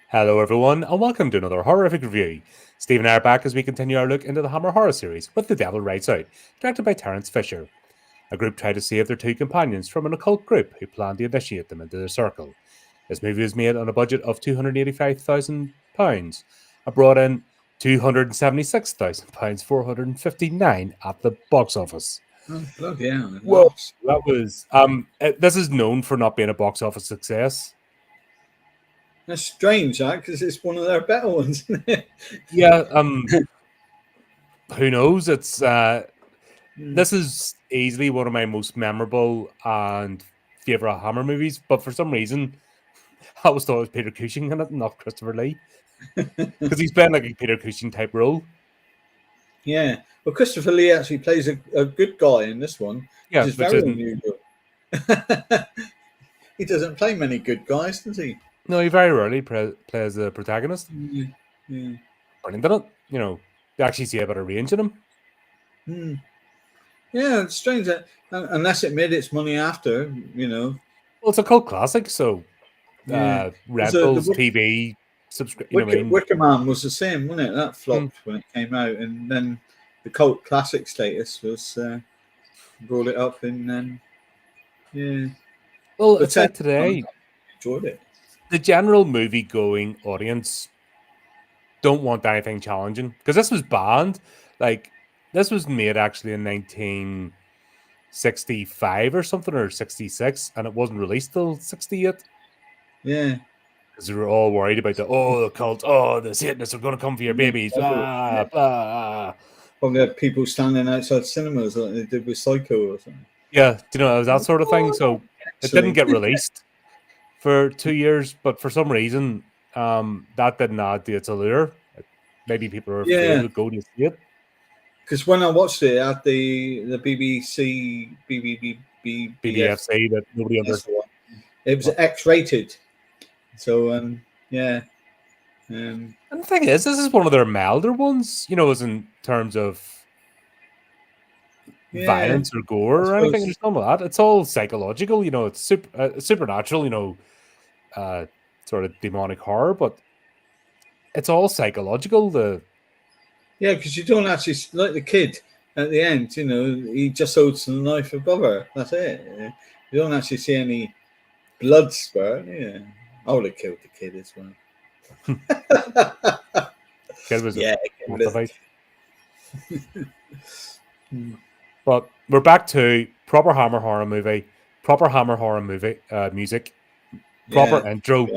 Hello, everyone, and welcome to another horrific review. Steve and I are back as we continue our look into the Hammer horror series with The Devil Rides Out, directed by Terence Fisher. A group tried to save their two companions from an occult group who planned to initiate them into their circle. This movie was made on a budget of £285,000 and brought in £276,459 at the box office. Oh, bloody hell. Whoa, that was this is known for not being a box office success. That's strange, that, because it's one of their better ones, isn't it? Yeah, who knows? It's this is easily one of my most memorable and favorite Hammer movies, but for some reason, I always thought it was Peter Cushing in it, not Christopher Lee, because he's playing like a Peter Cushing type role. Yeah, well, Christopher Lee actually plays a good guy in this one. Yeah, which is very unusual. He doesn't play many good guys, does he? No, he very rarely plays the protagonist. Yeah. Brilliant, isn't it? You know, you actually see a bit of range in him. Yeah, it's strange that unless it made its money after, you know. Well, it's a cult classic, so rentals, TV, subscription. Wicker Man was the same, wasn't it? That flopped when it came out, and then the cult classic status was brought it up, and then Well, it's like today. Enjoyed it. The general movie-going audience don't want anything challenging because this was banned. Like, this was made actually in 1965 or something, or 66, and it wasn't released till 68. Yeah. Because we were all worried about the cult, the Satanists are going to come for your babies, blah, blah. Probably had people standing outside cinemas like they did with Psycho or something. Yeah, you know, it was that sort of thing. So it didn't get released for 2 years, but for some reason, that didn't add to its allure. Maybe people are afraid to go to see it. Because when I watched it at the BBC, BBFC, that nobody understood. It was X-rated. So, and the thing is, this is one of their milder ones, you know, as in terms of violence or gore or anything. There's none of that. It's all psychological, you know, it's supernatural, you know, sort of demonic horror, but it's all psychological. Because you don't actually, like the kid at the end, you know, he just holds the knife above her. That's it. You don't actually see any blood spurt. Yeah. I would have killed the kid as well. Kid was But we're back to proper Hammer horror movie, music, proper intro,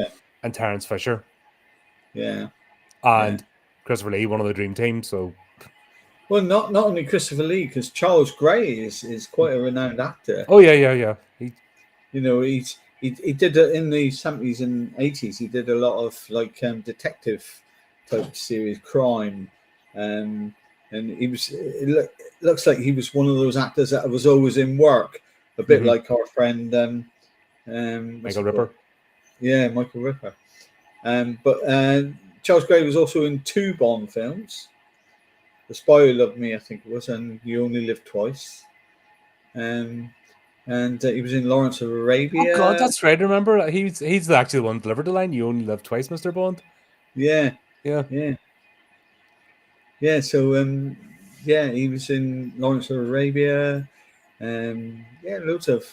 and Terence Fisher. Yeah. And Christopher Lee, one of the dream team. So, well, not only Christopher Lee, because Charles Gray is quite a renowned actor. Oh yeah. He did it in the 70s and 80s. He did a lot of like detective type series, crime, and he was. It looks like he was one of those actors that was always in work, a bit like our friend Michael Ripper. Yeah, Michael Ripper. But Charles Gray was also in 2 Bond films. The Spy Who Loved Me, I think it was, and You Only Live Twice. And he was in Lawrence of Arabia. Oh God, that's right. Remember, he's actually the one who delivered the line, "You only live twice, Mr. Bond." Yeah. So he was in Lawrence of Arabia. Loads of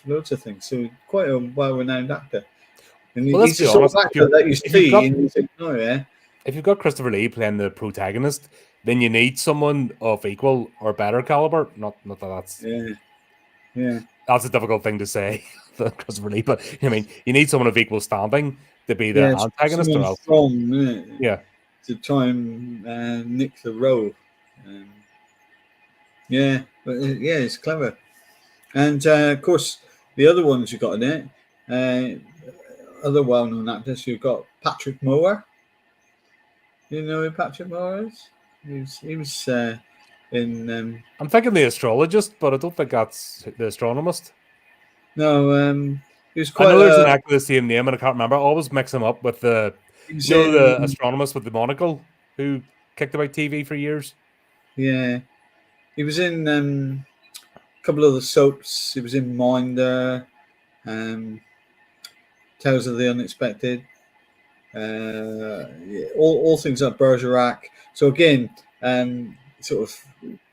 things. So quite a well-renowned actor. And he's the sort of actor that you see, and you think, oh yeah. If you've got Christopher Lee playing the protagonist, then you need someone of equal or better caliber. Not that that's that's a difficult thing to say, Christopher Lee. But I mean, you need someone of equal standing to be the antagonist. Strong, to try and nick the role. It's clever. And of course, the other ones you got in it, other well-known actors. You've got Patrick Moore. You know who Patrick Moore is? He was in. I'm thinking the astrologist, but I don't think that's the astronomist. No, he was quite. I know there's an actor with the same name, and I can't remember. I always mix him up with the astronomist with the monocle who kicked about TV for years. Yeah, he was in a couple of the soaps. He was in Minder, Tales of the Unexpected. all things like Bergerac. So again, sort of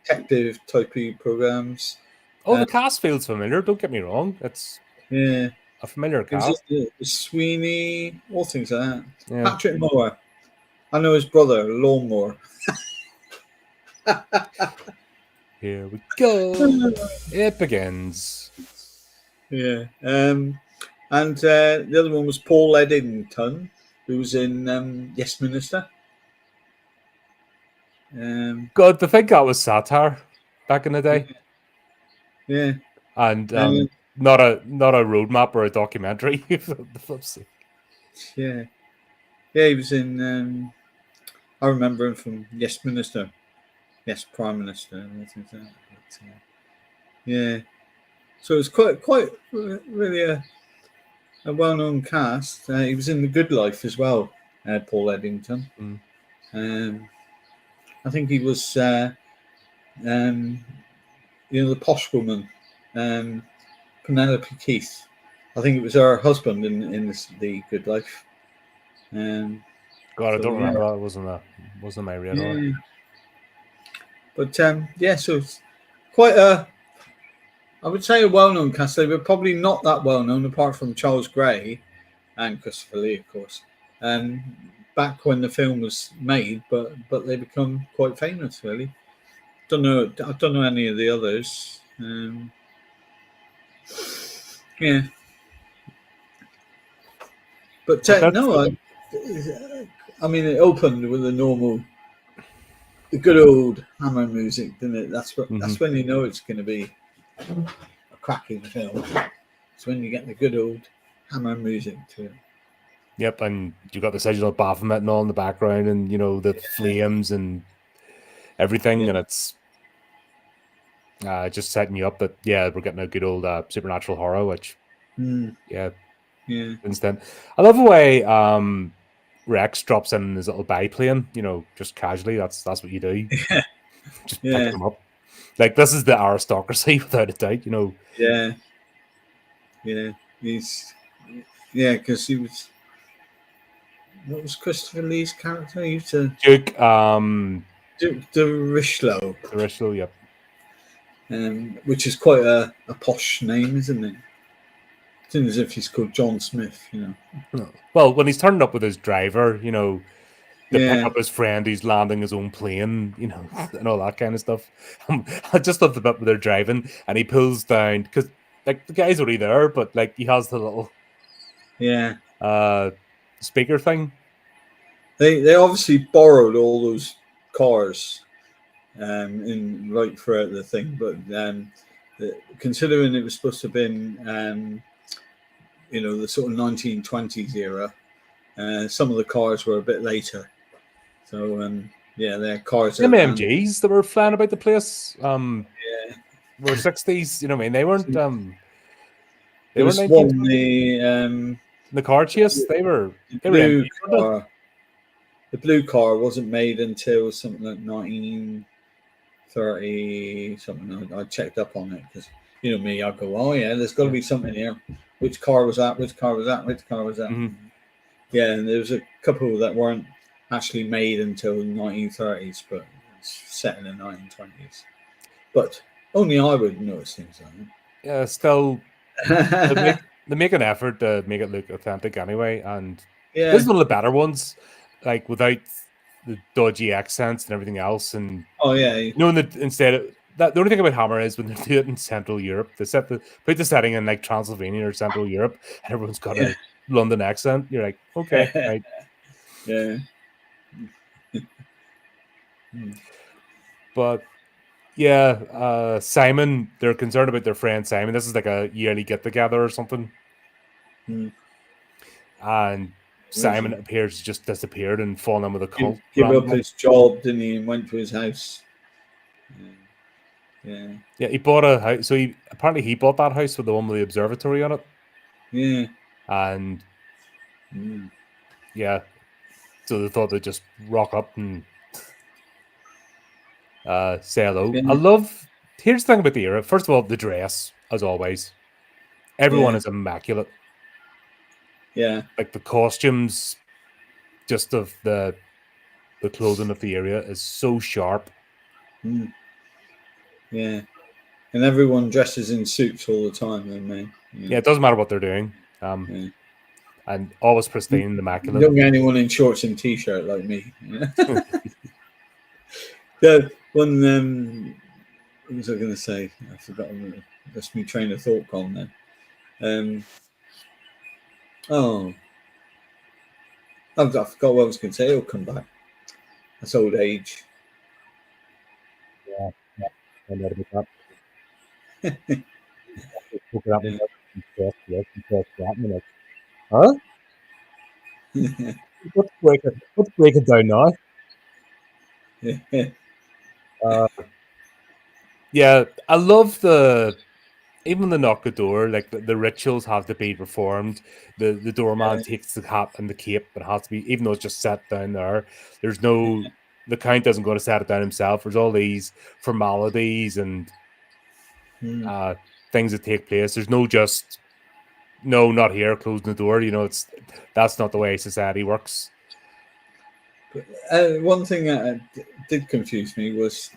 detective typey programs. Oh, the cast feels familiar. Don't get me wrong. It's Yeah, a familiar it was cast. Sweeney, all things like that. Yeah. Patrick Moore. I know his brother, Lawnmower. Here we go. It begins. Yeah. And the other one was Paul Eddington, who was in Yes Minister. God, to think that was satire back in the day. Yeah. And not a roadmap or a documentary. Yeah. Yeah, he was in. I remember him from Yes Minister, Yes Prime Minister, and things like that. But, yeah, so it was quite really a well-known cast. He was in The Good Life as well, Paul Eddington. I think he was, the posh woman, Penelope Keith. I think it was her husband in The Good Life. God, I So, don't yeah. remember that. Wasn't on my radar. Yeah. But yeah, so it's quite I would say a well-known cast. They were probably not that well-known, apart from Charles Gray and Christopher Lee, of course. Back when the film was made, but they become quite famous. Really, I don't know any of the others. Yeah, but no, I mean, it opened with the good old Hammer music, didn't it? That's when you know it's going to be a cracking film. It's when you get the good old Hammer music to it. Yep, and you got the sigil Baphomet and all in the background, and the flames and everything, and it's just setting you up that we're getting a good old supernatural horror, which instant. I love the way Rex drops in his little biplane, just casually. That's what you do. Just pick them up. Like, this is the aristocracy without a doubt. Because he was. What was Christopher Lee's character? He used to Duke. Duke de Richelieu. The Richelieu, yep. Which is quite a posh name, isn't it? It's as if he's called John Smith, Well, when he's turned up with his driver, to pick up his friend who's landing his own plane, and all that kind of stuff. I just love the bit where they're driving and he pulls down, because like the guy's already there, but like he has the little speaker thing. They obviously borrowed all those cars right throughout the thing, but considering it was supposed to have been the sort of 1920s era, some of the cars were a bit later. So their cars. Them MGs that were flying about the place. Were 60s. I mean, they weren't. They were one the car chase. They were blue car. The blue car wasn't made until something like 1930 something. I checked up on it because me, I go, oh yeah, there's got to be something here. Which car was that? Which car was that? Which car was that? Mm-hmm. Yeah, and there was a couple that weren't actually made until the 1930s, but it's set in the 1920s. But only I would notice things like that. Yeah, still, they make an effort to make it look authentic anyway, and this is one of the better ones, like without the dodgy accents and everything else. And knowing that instead of that, the only thing about Hammer is when they do it in Central Europe, they put the setting in like Transylvania or Central Europe, and everyone's got a London accent. You're like, okay, right. Yeah. But Simon, they're concerned about their friend Simon. This is like a yearly get together or something. And Simon appears to just disappeared and fallen in with a cult. Give up his job, didn't he, and went to his house. Yeah, he bought a house. So he bought that house with the one with the observatory on it. Yeah. And so they thought they'd just rock up and say hello. Here's the thing about the era. First of all, the dress, as always. Everyone is immaculate. Yeah. Like the costumes, just of the clothing of the area is so sharp. Yeah, and everyone dresses in suits all the time, then, man. Yeah, it doesn't matter what they're doing. Yeah. And always pristine and You immaculate. don't get anyone in shorts and t-shirt like me. The one, what was I going to say? I forgot. That's me train of thought gone then. Oh, I forgot what I was going to say. It'll come back. That's old age. Yeah, I know about that. Huh? Let's break it down now. Yeah, I love even the knock the door, like the rituals have to be performed. The doorman takes the hat and the cape, but it has to be, even though it's just set down there. There's no the count doesn't go to set it down himself. There's all these formalities and things that take place. There's no just no, not here, closing the door. That's not the way society works. One thing that did confuse me was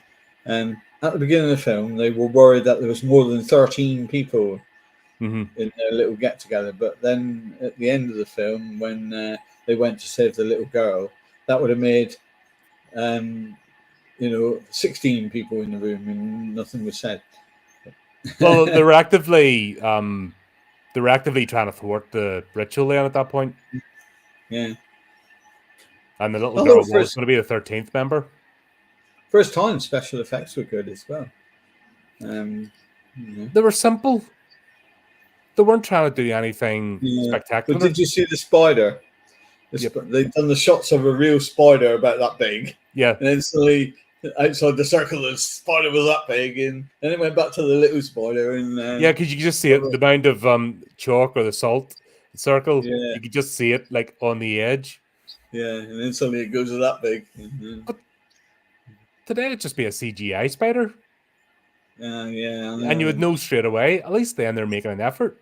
at the beginning of the film, they were worried that there was more than 13 people in their little get together. But then at the end of the film, when they went to save the little girl, that would have made 16 people in the room and nothing was said. Well, they're actively trying to thwart the ritual then at that point. Yeah. And the little girl was going to be the 13th member. First time special effects were good as well. They were simple. They weren't trying to do anything spectacular. But did you see the spider? They've done the shots of a real spider about that big. Yeah. And then suddenly outside the circle, the spider was that big. And then it went back to the little spider. And yeah, because you could just see it, the amount of chalk or the salt circle. Yeah. You could just see it like on the edge. Yeah, and then suddenly it goes to that big. But today it'd just be a CGI spider. Yeah. And you would know straight away. At least then they're making an effort.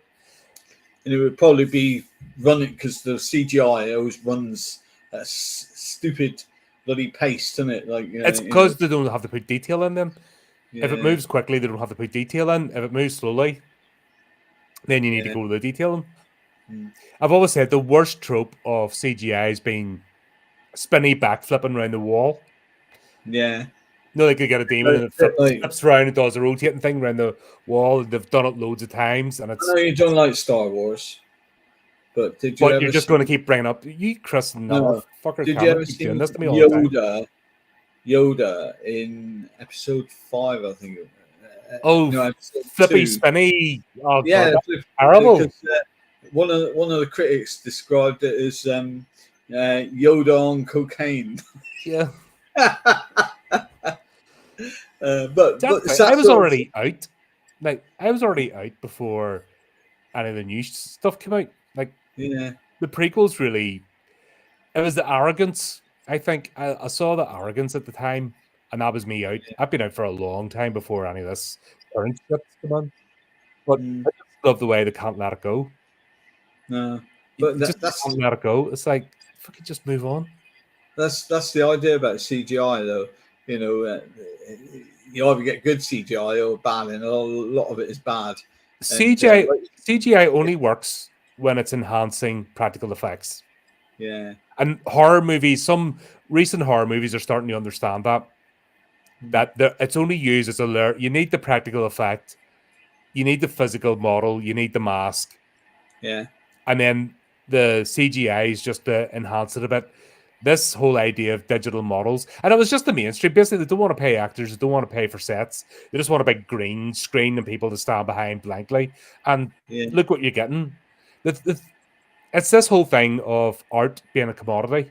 And it would probably be running because the CGI always runs at stupid bloody pace, doesn't it? Like it's because they don't have to put detail in them. Yeah. If it moves quickly, they don't have to put detail in. If it moves slowly, then you need to go to the detailing. I've always said the worst trope of CGI has been spinny backflipping around the wall. Yeah. Like they get a demon and it flips around and does a rotating thing around the wall. They've done it loads of times, and it's. I know you don't like Star Wars, but did you? But you're just going to keep bringing up you, Chris. No. Fucker. Did you ever see this to me all the time. Yoda in episode 5, I think. flippy, spinny. Oh, yeah, God, terrible. Because, one of the critics described it as Yoda on cocaine. Yeah. But I was already out. Like I was already out before any of the new stuff came out. Like the prequels really. It was the arrogance. I think I saw the arrogance at the time, and that was me out. I've been out for a long time before any of this current shit come on. But I just love the way they can't let it go. No, but that's can't let it go. It's like fucking just move on. That's the idea about CGI, though. You either get good CGI or bad, and a lot of it is bad. CGI only works when it's enhancing practical effects. Yeah. And horror movies, some recent horror movies are starting to understand that it's only used as a layer. You need the practical effect, you need the physical model, you need the mask. Yeah. And then the CGI is just to enhance it a bit. This whole idea of digital models, and it was just the mainstream. Basically, they don't want to pay actors, they don't want to pay for sets. They just want a big green screen and people to stand behind blankly. And look what you're getting. It's this whole thing of art being a commodity.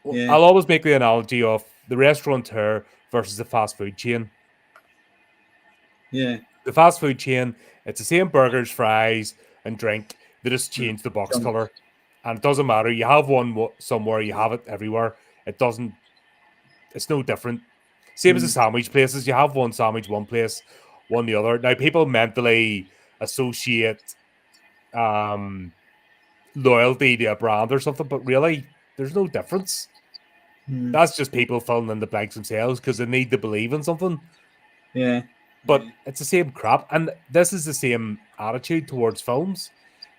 Yeah. I'll always make the analogy of the restaurateur versus the fast food chain. Yeah. The fast food chain, it's the same burgers, fries, and drink. They just change the box color. And it doesn't matter. You have one somewhere, you have it everywhere. It's no different. Same as the sandwich places. You have one sandwich one place, one the other. Now, people mentally associate loyalty to a brand or something, but really, there's no difference. Mm. That's just people filling in the blanks themselves because they need to believe in something. Yeah. But it's the same crap. And this is the same attitude towards films,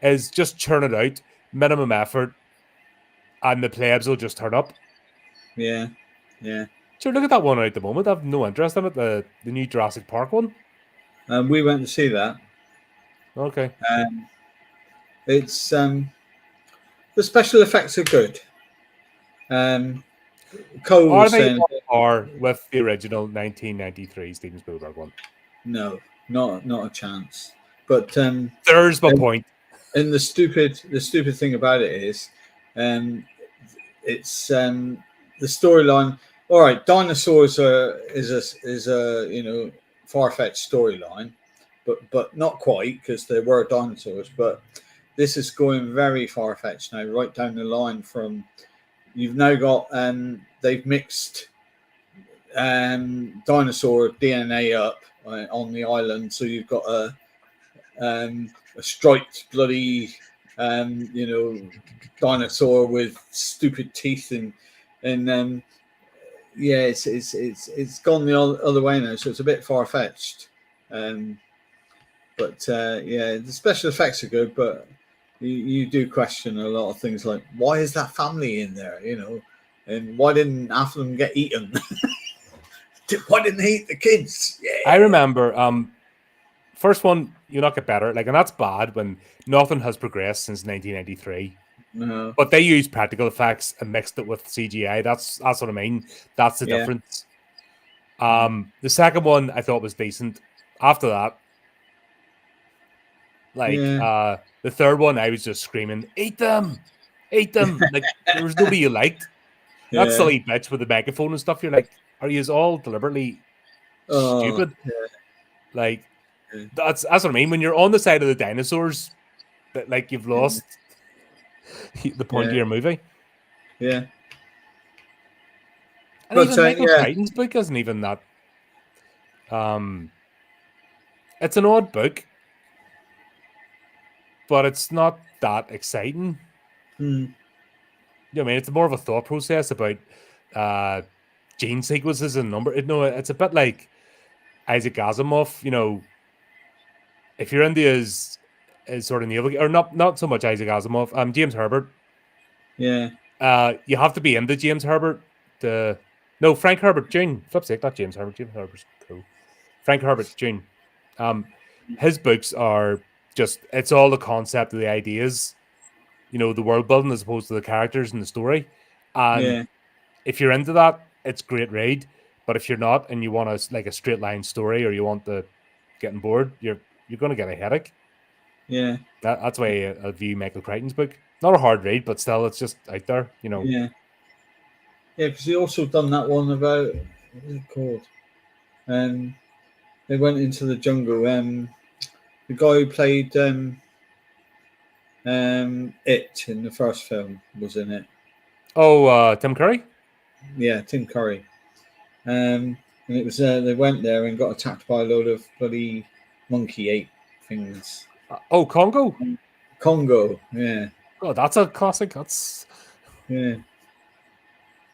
is just churn it out, minimum effort, and the plebs will just turn up. Yeah. Yeah. Sure, look at that one out at the moment. I have no interest in it, the new Jurassic Park one. We went to see that. Okay. It's the special effects are good. Cole Are was they saying on par with the original 1993 Steven Spielberg one? no, not a chance. But There's my point. and the stupid thing about it is, it's the storyline. All right, dinosaurs is a far-fetched storyline, but not quite, because there were dinosaurs. But this is going very far-fetched now, right down the line from. You've now got they've mixed dinosaur DNA up on the island, so you've got a striped bloody dinosaur with stupid teeth and yeah, it's gone the other way now, so it's a bit far-fetched. But yeah, the special effects are good, but you do question a lot of things, like why is that family in there, and why didn't half of them get eaten? Why didn't they eat the kids? Yeah. I remember first one, you not get better, and that's bad when nothing has progressed since 1993. No. But they used practical effects and mixed it with CGI. That's what I mean. That's the difference. The second one I thought was decent. After that, the third one, I was just screaming, "Eat them! Eat them!" Like there was nobody you liked. That silly bitch with the megaphone and stuff. You're like, are you all deliberately stupid? Like that's what I mean. When you're on the side of the dinosaurs, that like you've lost the point of your movie. Yeah. And even Michael Crichton's book isn't even that. It's an odd book, but it's not that exciting. You know what I mean? It's more of a thought process about gene sequences and number. It's a bit like Isaac Asimov. If you're into his sort of naval, or not so much Isaac Asimov, James Herbert. Yeah. You have to be into James Herbert. Frank Herbert Jr. Flip sake, not James Herbert. James Herbert's cool. Frank Herbert Jr. His books are just, it's all the concept of the ideas, the world building as opposed to the characters and the story. And if you're into that, it's great read. But if you're not and you want a straight line story, or you want to getting bored, you're going to get a headache. Yeah. That's why I view Michael Crichton's book. Not a hard read, but still, it's just out there, Yeah. Yeah, because he also done that one about, what is it called? They went into the jungle. The guy who played It in the first film was in it. Oh, Tim Curry? Yeah, Tim Curry. And it was they went there and got attacked by a load of bloody monkey ape things. Congo? Congo, yeah. Oh, that's a classic. That's yeah.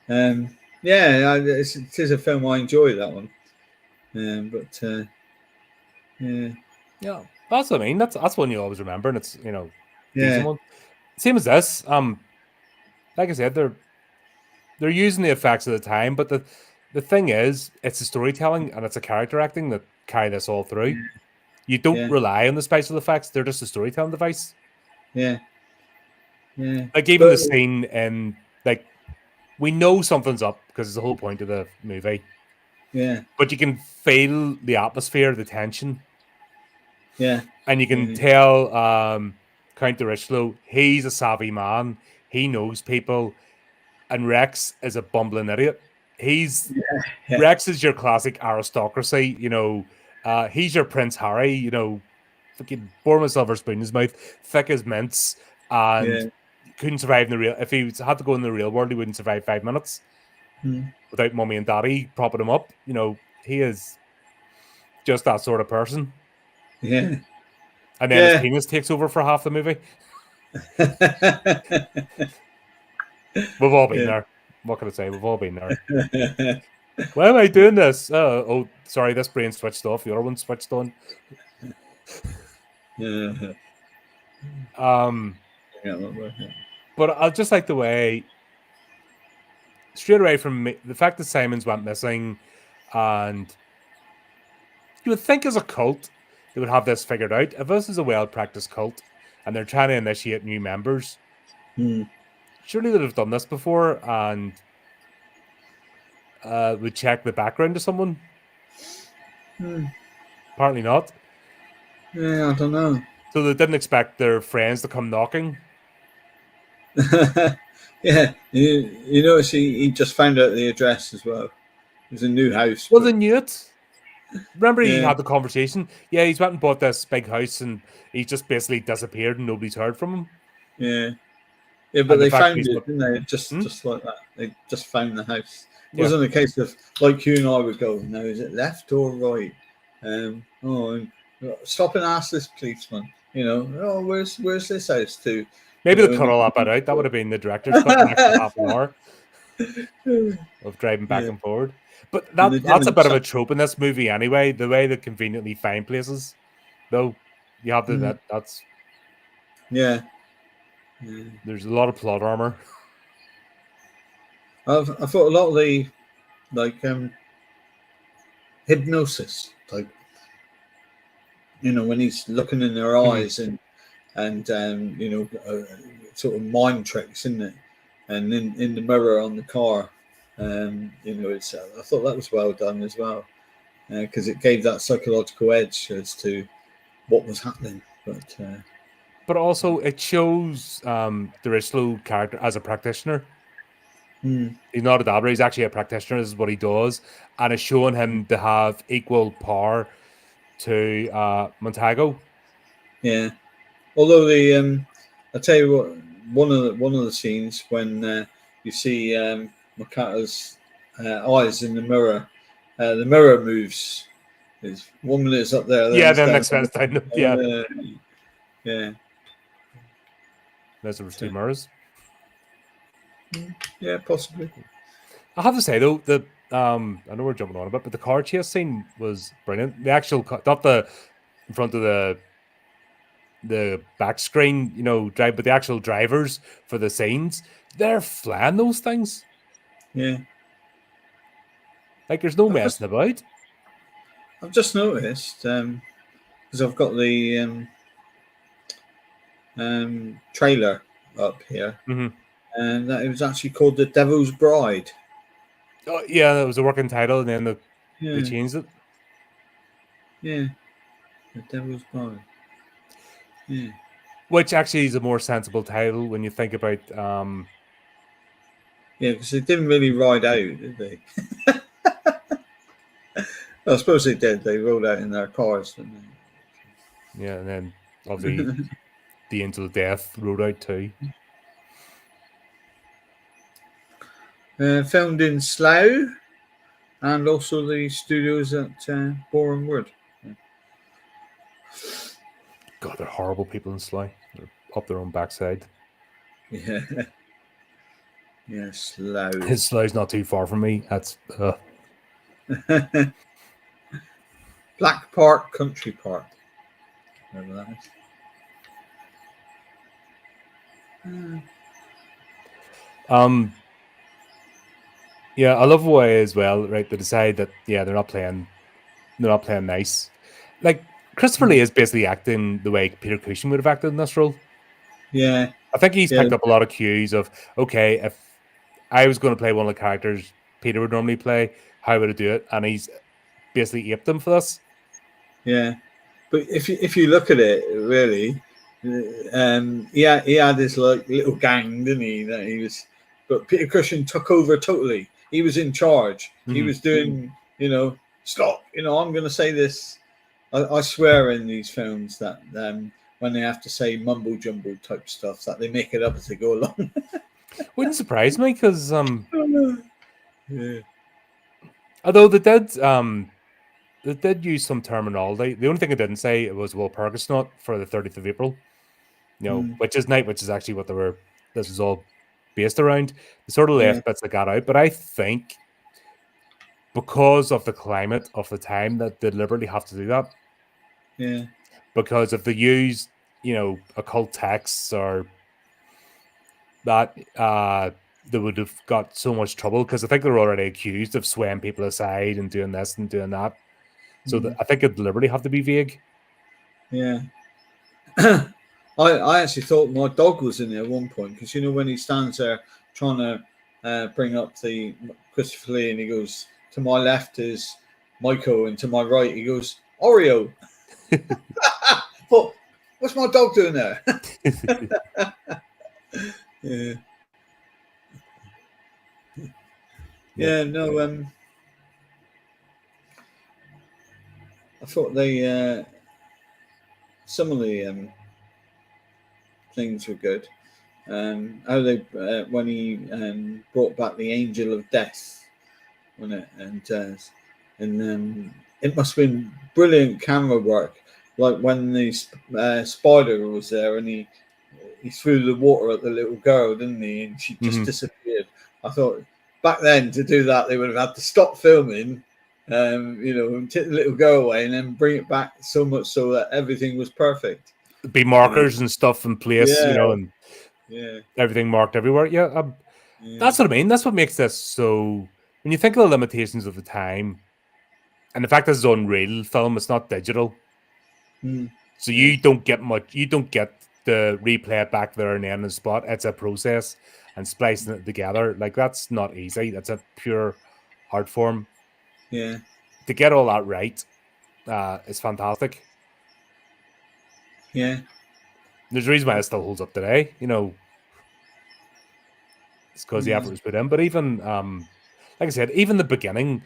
It is a film I enjoy, that one. yeah, that's what I mean. That's one you always remember, and it's decent one. Same as this. Like I said, they're using the effects of the time, but the thing is, it's the storytelling and it's a character acting that carry this all through. You don't rely on the special effects; they're just a storytelling device. Yeah. Like even the scene, and like we know something's up because it's the whole point of the movie. Yeah. But you can feel the atmosphere, the tension. Yeah. And you can tell Count Richlow, he's a savvy man. He knows people. And Rex is a bumbling idiot. Rex is your classic aristocracy, he's your Prince Harry, fucking born with silver spoon in his mouth, thick as mints, and couldn't survive in the real. If he had to go in the real world, he wouldn't survive 5 minutes without mummy and daddy propping him up. He is just that sort of person. Yeah. And then his penis takes over for half the movie. We've all been there. What can I say? We've all been there. Why am I doing this? Oh, sorry, this brain switched off. The other one switched on. Yeah. But I just like the way, straight away from the fact that Simons went missing, and you would think as a cult they would have this figured out. If this is a well-practiced cult and they're trying to initiate new members, surely they'd have done this before and would check the background of someone. Apparently not. Yeah, I don't know. So they didn't expect their friends to come knocking. Yeah, you notice he just found out the address as well. It was a new house. Well, but- they knew it. Remember, he Yeah. had the conversation. Yeah, he's went and bought this big house, and he just basically disappeared, and nobody's heard from him. Yeah, but And the they fact found he's it, got- didn't they? Just like that. They just found the house. It Yeah. wasn't a case of like you and I would go, no, is it left or right? Stop and ask this policeman. Oh, where's this house to? Maybe You they know, cut all that bit out. That would have been the director's cut, an extra half an hour of driving back Yeah. and forward. But And they that's a didn't bit of a stop- trope in this movie anyway. The way they conveniently find places, though, you have to that's Yeah. there's a lot of plot armor. I thought a lot of the hypnosis type. When he's looking in their eyes and sort of mind tricks, isn't it? And in the mirror on the car, it's. I thought that was well done as well, because it gave that psychological edge as to what was happening. But also, it shows Derishlo character as a practitioner. He's not a dabber, he's actually a practitioner. This is what he does. And it's showing him to have equal power to Montago. Yeah. Although I tell you what, one of the scenes when you see Makata's eyes in the mirror moves. There's 1 minute is up there. Yeah, it's then down. next one's down. Yeah. Yeah. There's two mirrors. Yeah, possibly. I have to say though, I know we're jumping on a bit, but the car chase scene was brilliant. The actual not the in front of the back screen, drive, but the actual drivers for the scenes, they're flying those things. Yeah. Like there's no messing about. I've just noticed because I've got the trailer up here, and that it was actually called The Devil's Bride. Oh, yeah, that was a working title, and then they changed it. Yeah, The Devil's Bride. Yeah, which actually is a more sensible title when you think about. Yeah, because they didn't really ride out, did they? I suppose they did. They rode out in their cars, didn't they? Yeah, and then obviously the Angel of Death rode out too. Filmed in Slough, and also the studios at Boreham Wood. God, they're horrible people in Slough. They're up their own backside. Yeah. Yeah, Slough. His Slough's not too far from me. That's Black Park Country Park. Remember that? Yeah, I love the way as well, right? They decide that they're not playing nice. Like Christopher Lee is basically acting the way Peter Cushing would have acted in this role. Yeah. I think he's picked up a lot of cues of, okay, if I was going to play one of the characters Peter would normally play, how would I do it? And he's basically aped them for this. Yeah. But if you look at it, really, he had this like little gang, didn't he? That he was, but Peter Cushing took over totally. He was in charge. He was doing, stop. I'm going to say this. I swear in these films that when they have to say mumble jumble type stuff, that they make it up as they go along. Wouldn't surprise me because yeah. although they did use some terminology. The only thing I didn't say was Walpurgis not for the 30th of April. Witch's Night, which is actually what they were. This was all based around. They sort of Yeah. left bits like that out, but I think because of the climate of the time that they deliberately have to do that. Yeah. Because if they use, occult texts or that, they would have got so much trouble because I think they're already accused of swaying people aside and doing this and doing that. So I think it deliberately have to be vague. Yeah. I actually thought my dog was in there at one point because when he stands there trying to bring up the Christopher Lee and he goes, to my left is Michael and to my right he goes, Oreo. But what's my dog doing there? Yeah. Yeah, no, I thought they some of the things were good. How they when he brought back the Angel of Death, wasn't it? And it must have been brilliant camera work. Like when the spider was there and he threw the water at the little girl, didn't he? And she just disappeared. I thought back then to do that they would have had to stop filming, and take the little girl away and then bring it back so much so that everything was perfect. Be markers and stuff in place, and everything marked everywhere. Yeah, that's what I mean. That's what makes this so. When you think of the limitations of the time, and the fact that it's on real film, it's not digital. So you don't get much. You don't get the replay it back there and then on the spot. It's a process and splicing it together. Like that's not easy. That's a pure art form. Yeah. To get all that right, is fantastic. Yeah. There's a reason why it still holds up today. It's because the effort was put in. But even, like I said, even the beginning,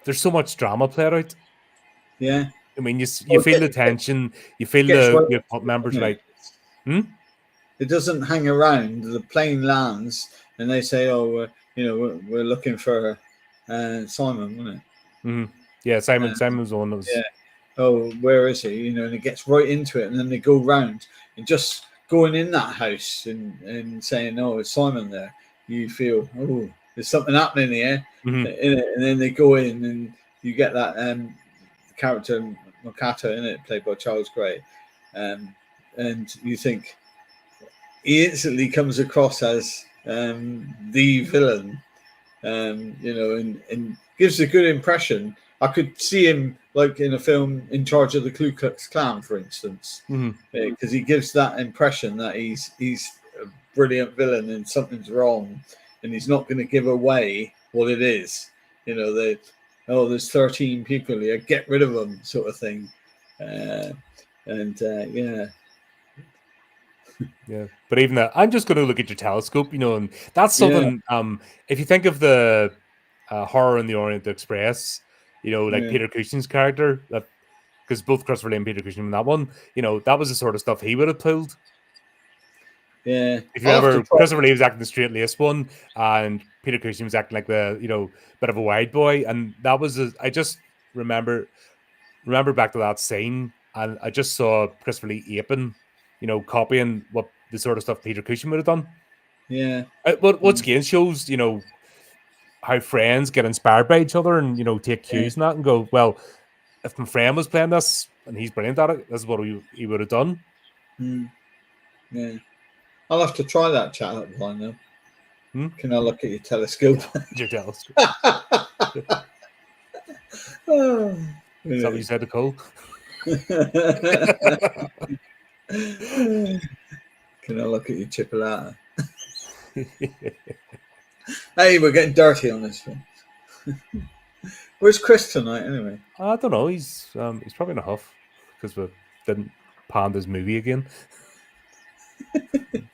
there's so much drama played out. Yeah. I mean, you feel the tension. You feel your cult members like, It doesn't hang around. The plane lands and they say, "Oh, we're looking for Simon," wasn't it? Mm-hmm. Yeah, Simon. Simon was the one that was. Yeah. Oh, where is he? And it gets right into it, and then they go round and just going in that house and saying, "Oh, it's Simon there." You feel, oh, there's something happening here, and then they go in, and you get that character Makata in it, played by Charles Gray, and you think he instantly comes across as the villain, and gives a good impression. I could see him like in a film In Charge of the Ku Klux Klan, for instance, because he gives that impression that he's a brilliant villain and something's wrong, and he's not going to give away what it is. There's 13 people here, get rid of them, sort of thing, Yeah, but even that, I'm just going to look at your telescope, and that's something. If you think of the Horror in the Orient Express, like Peter Cushing's character, that because both Christopher Lee and Peter Cushing in that one, that was the sort of stuff he would have pulled. Yeah, if you remember, Christopher Lee was acting the straight laced one, and Peter Cushing was acting like the bit of a wide boy, and that was I just remember back to that scene, and I just saw Christopher Lee aping, copying what the sort of stuff Peter Cushing would have done. Yeah. But once again shows, how friends get inspired by each other and, take cues and that and go, well, if my friend was playing this and he's brilliant at it, this is what he would have done. Yeah. I'll have to try that chat up line though. Can I look at your telescope? Your telescope. Oh, is that what you said to Cole? Can I look at your chipolata? Hey, we're getting dirty on this one. Where's Chris tonight, anyway? I don't know. He's probably in a huff because we didn't pan his movie again.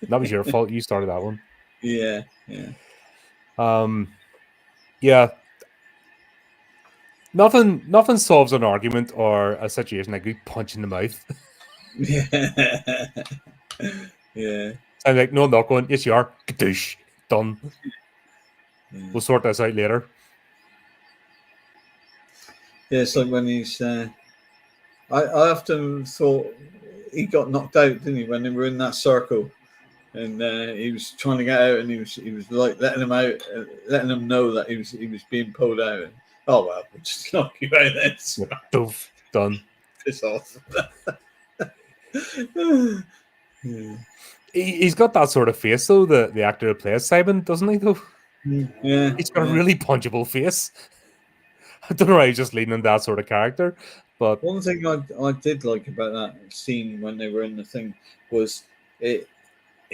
That was your fault. You started that one. Yeah. Yeah. Nothing solves an argument or a situation like a punch in the mouth. Yeah. I'm like, no, I'm not going. Yes, you are. Kadoosh. Done. Yeah. We'll sort this out later. Yeah, it's like when he's. I often thought he got knocked out, didn't he, when they were in that circle, and he was trying to get out, and he was like letting them out, letting them know that he was being pulled out. And, oh well, we'll just knock you out then. Doof, done. Piss off. Yeah. He's got that sort of face, though, the actor who plays Simon, doesn't he, though? Yeah. He's got a really punchable face. I don't know why he's just leaning that sort of character, but one thing I did like about that scene when they were in the thing was it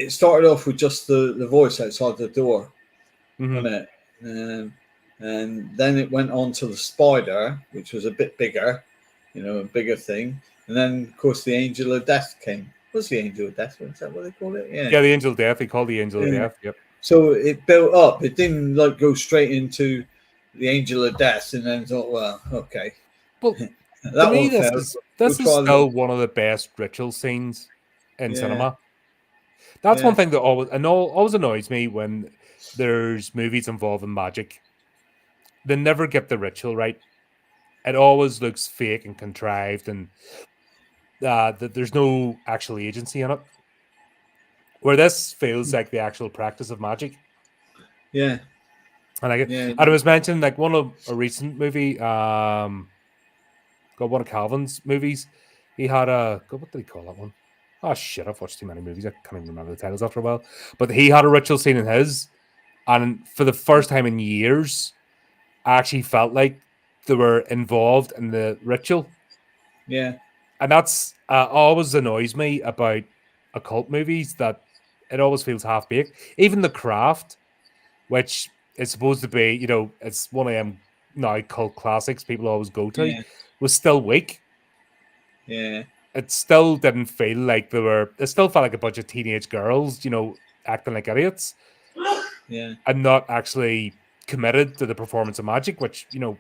started off with just the voice outside the door, wasn't it? And then it went on to the spider, which was a bit bigger, a bigger thing. And then, of course, the Angel of Death came. What's the Angel of Death? Is that what they call it? yeah, the Angel of Death. They call the Angel of Death. Yep. So it built up. It didn't like go straight into the Angel of Death, and then thought, well, okay. Well, that to me, one this is still one of the best ritual scenes in cinema. That's one thing that always annoys me when there's movies involving magic. They never get the ritual right. It always looks fake and contrived, and that there's no actual agency in it. Where this feels like the actual practice of magic. Yeah. And and it was mentioned like one of a recent movie, got one of Calvin's movies. He had what did he call that one? Oh shit, I've watched too many movies. I can't even remember the titles after a while. But he had a ritual scene in his, and for the first time in years, I actually felt like they were involved in the ritual. Yeah. And that's always annoys me about occult movies, that it always feels half-baked. Even The Craft, which is supposed to be, it's one of them now cult classics people always go to, was still weak. Yeah. It still didn't feel like it still felt like a bunch of teenage girls, acting like idiots. Yeah. And not actually committed to the performance of magic, which, you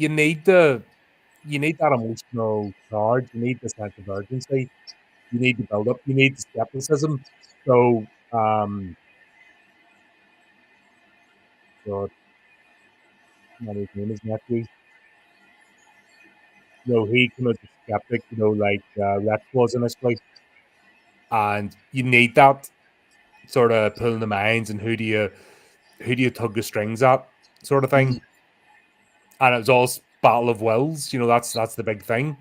need that emotional charge, you need the sense of urgency, you need the build up, you need the skepticism. So, God, his name is nephew. He came as a skeptic, like Rex was initially, and you need that sort of pulling the minds and who do you tug the strings at, sort of thing. And it was all battle of wills. That's the big thing.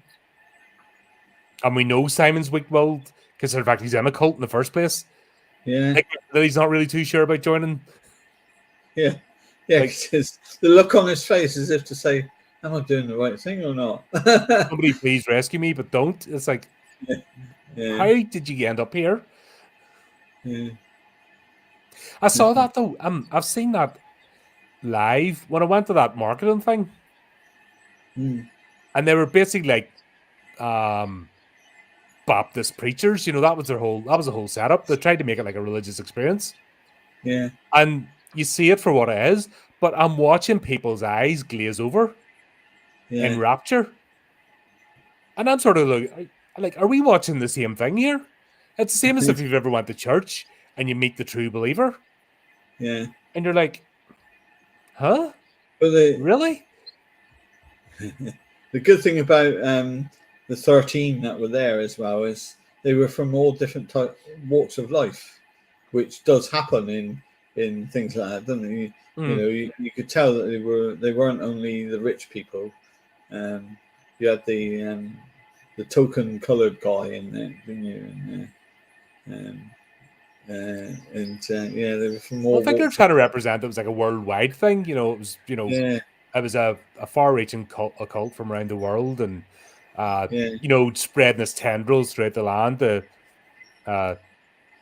And we know Simon's weak-willed because, in fact, he's in a cult in the first place. Yeah. He's not really too sure about joining. Yeah. Yeah, because the look on his face as if to say, am I doing the right thing or not? Somebody please rescue me, but don't. It's like, how did you end up here? Yeah. I saw that, though. I've seen that live when I went to that marketing thing. And they were basically like Baptist preachers. That was the whole setup. They tried to make it like a religious experience. Yeah. And you see it for what it is, but I'm watching people's eyes glaze over in rapture. And I'm sort of like, are we watching the same thing here? It's the same as if you've ever went to church and you meet the true believer. Yeah. And you're like, huh? Really? The good thing about the 13 that were there as well is they were from all different walks of life, which does happen in things like that, doesn't it? You could tell that they weren't only the rich people. You had the token coloured guy in there, didn't you? They were from all. I think they're trying to represent it was like a worldwide thing. It was it was a far-reaching occult from around the world, and spreading its tendrils throughout the land.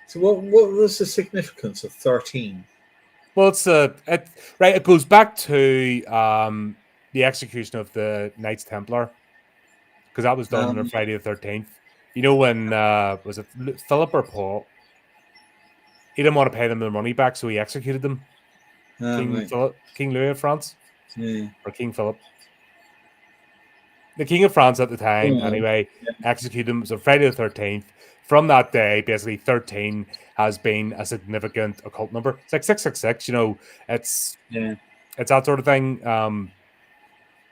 So what was the significance of 13? Well, it goes back to the execution of the Knights Templar, because that was done on Friday the 13th. When was it Philip or Paul? He didn't want to pay them their money back, so he executed them. King Louis of France, or King Philip, the King of France at the time. Anyway, executed them. So Friday the 13th. From that day, basically 13 has been a significant occult number. It's like 666. It's that sort of thing.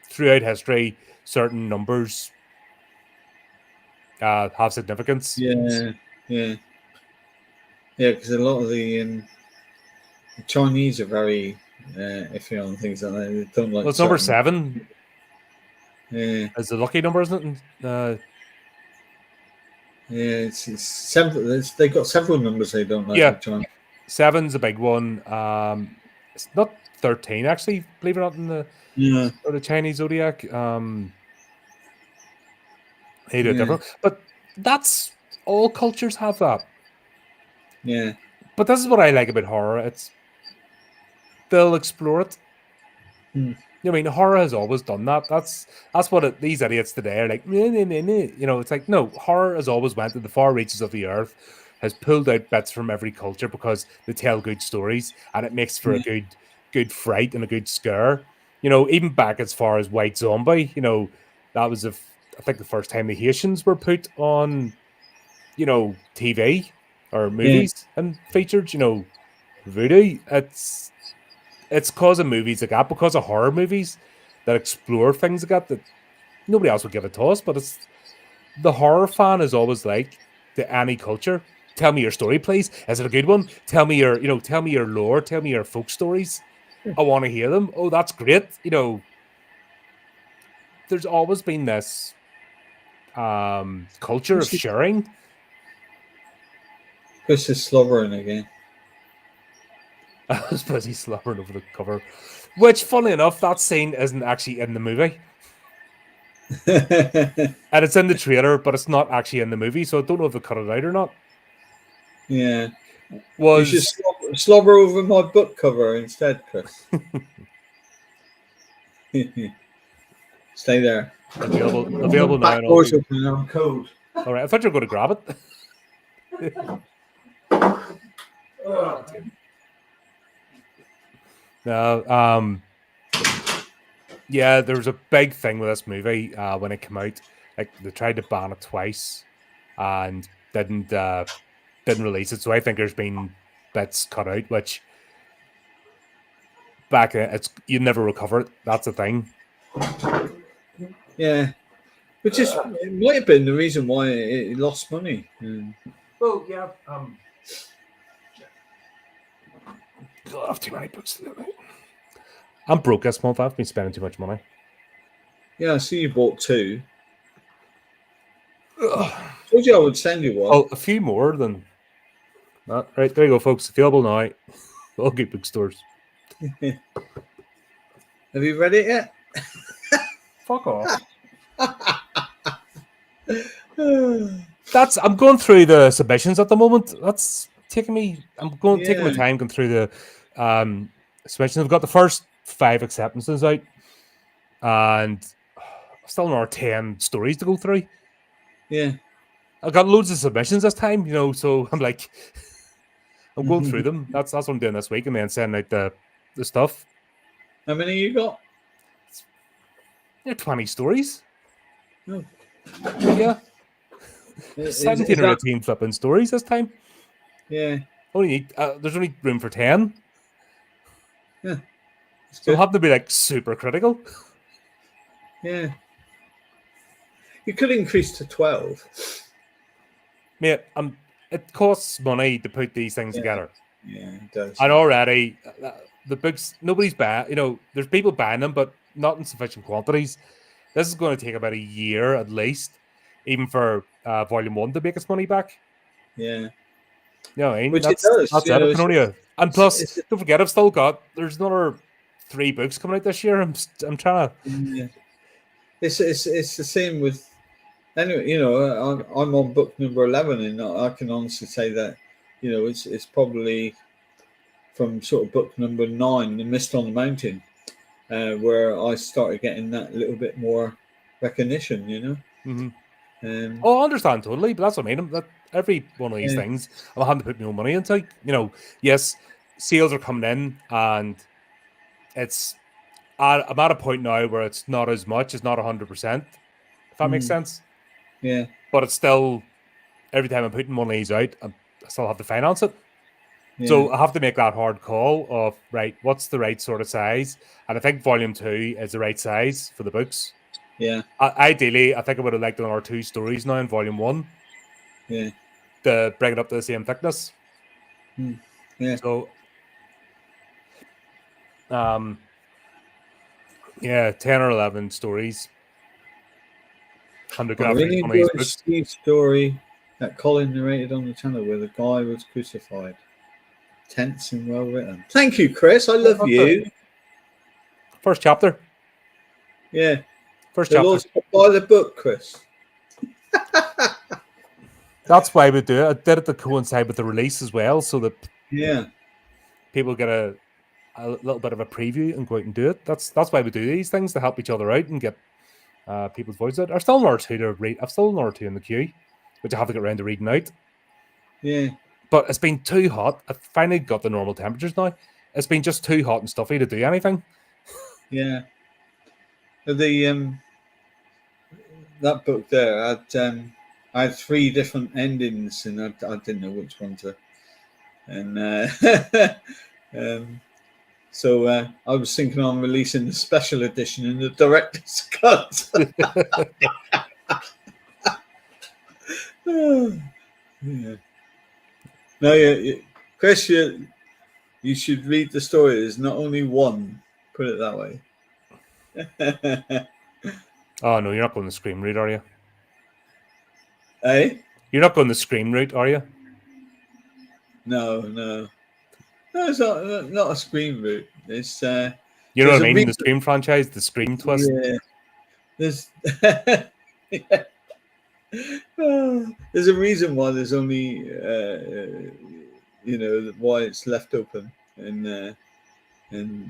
Throughout history, certain numbers have significance. Yeah. Yeah, because a lot of the Chinese are very iffy on things like that. They don't like. Well, it's number certain- 7. Yeah, Is the lucky number, isn't it? yeah. It's several. They got several numbers they don't like. Yeah. The Chinese. 7's a big one. It's not 13 actually, believe it or not, in the Yeah, or the Chinese zodiac. They do it yeah, different, but that's all cultures have that. yeah, But this is what I like about horror. It's they'll explore it. Hmm. I mean, horror has always done that. That's what these idiots today are like. Meh, meh, meh, meh. You know, it's like no, horror has always went to the far reaches of the earth, has pulled out bits from every culture because they tell good stories and it makes for a yeah, good fright and a good scare. You know, even back as far as White Zombie. You know, that was I think the first time the Haitians were put on, TV or yeah, movies and featured. Voodoo. It's because of movies like that, because of horror movies that explore things like that nobody else would give a toss. But it's the horror fan is always like to any culture. Tell me your story, please. Is it a good one? Tell me your lore. Tell me your folk stories. I want to hear them. Oh, that's great. There's always been this culture of sharing. Chris is slobbering again. I was busy slobbering over the cover, which, funny enough, that scene isn't actually in the movie. And it's in the trailer, but it's not actually in the movie, so I don't know if they cut it out or not. Yeah, you should Was slobber over my book cover instead, Chris. Stay there. available now Back and all. doors open. I'm cold. All right, I thought you were going to grab it. No, yeah, there was a big thing with this movie when it came out. Like they tried to ban it twice and didn't release it. So I think there's been bits cut out, which it's you never recover it. That's the thing. Yeah, which is it might have been the reason why it lost money. Well, yeah. I have too many books to do. I'm broke this month. I've been spending too much money. Yeah, I see you bought 2. Ugh. Told you I would send you one. Oh, a few more than that. Right, there you go, folks. Available now. All good bookstores. Have you read it yet? Fuck off. I'm going through the submissions at the moment. That's taking me. Taking my time going through the submissions. I've got the first 5 acceptances out, and still another 10 stories to go through. Yeah. I got loads of submissions this time, so I'm like, I'm going through them. That's what I'm doing this week, and then sending out the stuff. How many you got? 20 stories. Oh. Yeah. 17 or 18 flipping stories this time. Yeah. There's only room for 10. Yeah. So I'll have to be like super critical. Yeah. You could increase to 12. Mate, it costs money to put these things together. Yeah, it does. And already, the books, nobody's buying, there's people buying them, but not in sufficient quantities. This is going to take about a year at least, even for Volume 1 to make its money back. Yeah. Which it does. That's it. And plus, don't forget, there's another 3 books coming out this year. I'm trying to. Yeah. It's the same with. Anyway, I'm on book number 11, and I can honestly say that, it's probably from sort of book number 9, The Mist on the Mountain, where I started getting that little bit more recognition, Mm-hmm. I understand totally, but that's what I mean. That every one of these things, I'm having to put my own money into. Yes, sales are coming in, and I'm at a point now where it's not as much, it's not 100%. If that makes sense. Yeah. But it's still every time I'm putting one of these out, I still have to finance it. Yeah. So I have to make that hard call of right, what's the right sort of size? And I think Volume 2 is the right size for the books. Yeah. Ideally, I think I would have liked another 2 stories now in Volume 1. Yeah. To bring it up to the same thickness. Yeah. So, 10 or 11 stories. And I really enjoyed Steve's story that Colin narrated on the channel where the guy was crucified. Tense and well written. Thank you, Chris. I love you. First chapter. Yeah. First The chapter. Lord's by the book, Chris. That's why we do it. I did it to coincide with the release as well, so that people get a little bit of a preview and go out and do it. That's why we do these things, to help each other out and get people's voices out. I've still another two to read. I've still another two in the queue, which I have to get around to reading out. Yeah. But it's been too hot. I finally got the normal temperatures now. It's been just too hot and stuffy to do anything. Yeah. The that book there, I had 3 different endings, and I didn't know which one to. And so I was thinking on releasing the special edition and the director's cut. Yeah. No, Chris, you should read the story. There's not only one. Put it that way. Oh no, you're not going the Scream route, are you? Eh? You're not going the Scream route, are you? No, it's not a Scream route. It's you know what I mean? The Scream franchise, the Scream twist. Yeah. There's there's a reason why there's only why it's left open and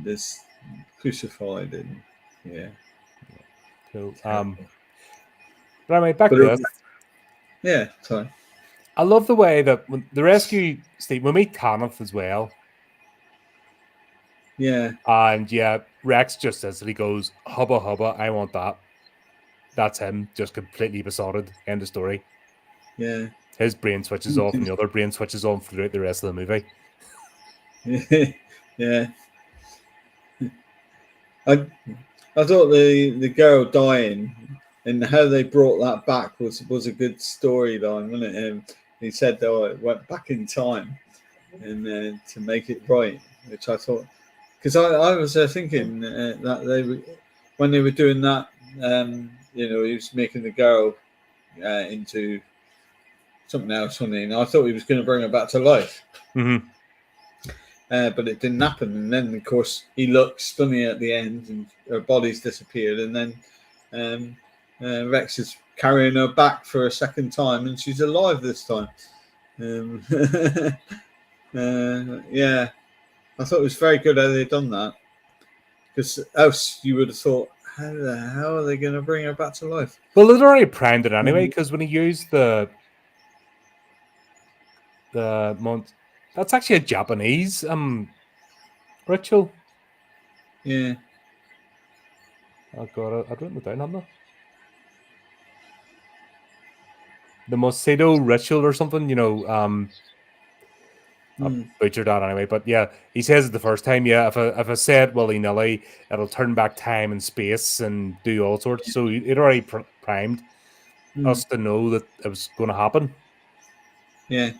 this crucified and So but anyway, back to this. Yeah, sorry. I love the way that when the rescue Steve, we meet Tanith as well. Yeah. And Rex just says that he goes, hubba hubba, I want that. That's him, just completely besotted. End of story. Yeah. His brain switches off and the other brain switches on throughout the rest of the movie. Yeah. I thought the girl dying and how they brought that back was a good storyline, wasn't it? He said, it went back in time and to make it right, which I thought, because I was thinking that when they were doing that, he was making the girl into something else, and I thought he was going to bring her back to life. Mm-hmm. But it didn't happen, and then of course he looks funny at the end, and her body's disappeared, and then Rex is carrying her back for a second time, and she's alive this time. Yeah, I thought it was very good how they done that, because else you would have thought, how the hell are they going to bring her back to life? Well, they'd already primed it anyway, because when he used the that's actually a Japanese ritual. Yeah. Oh god, I'd written it down, haven't I? The Moseido ritual or something, I butchered that anyway, but yeah, he says it the first time. Yeah, if I say it willy-nilly, it'll turn back time and space and do all sorts. So it already primed us to know that it was going to happen. Yeah.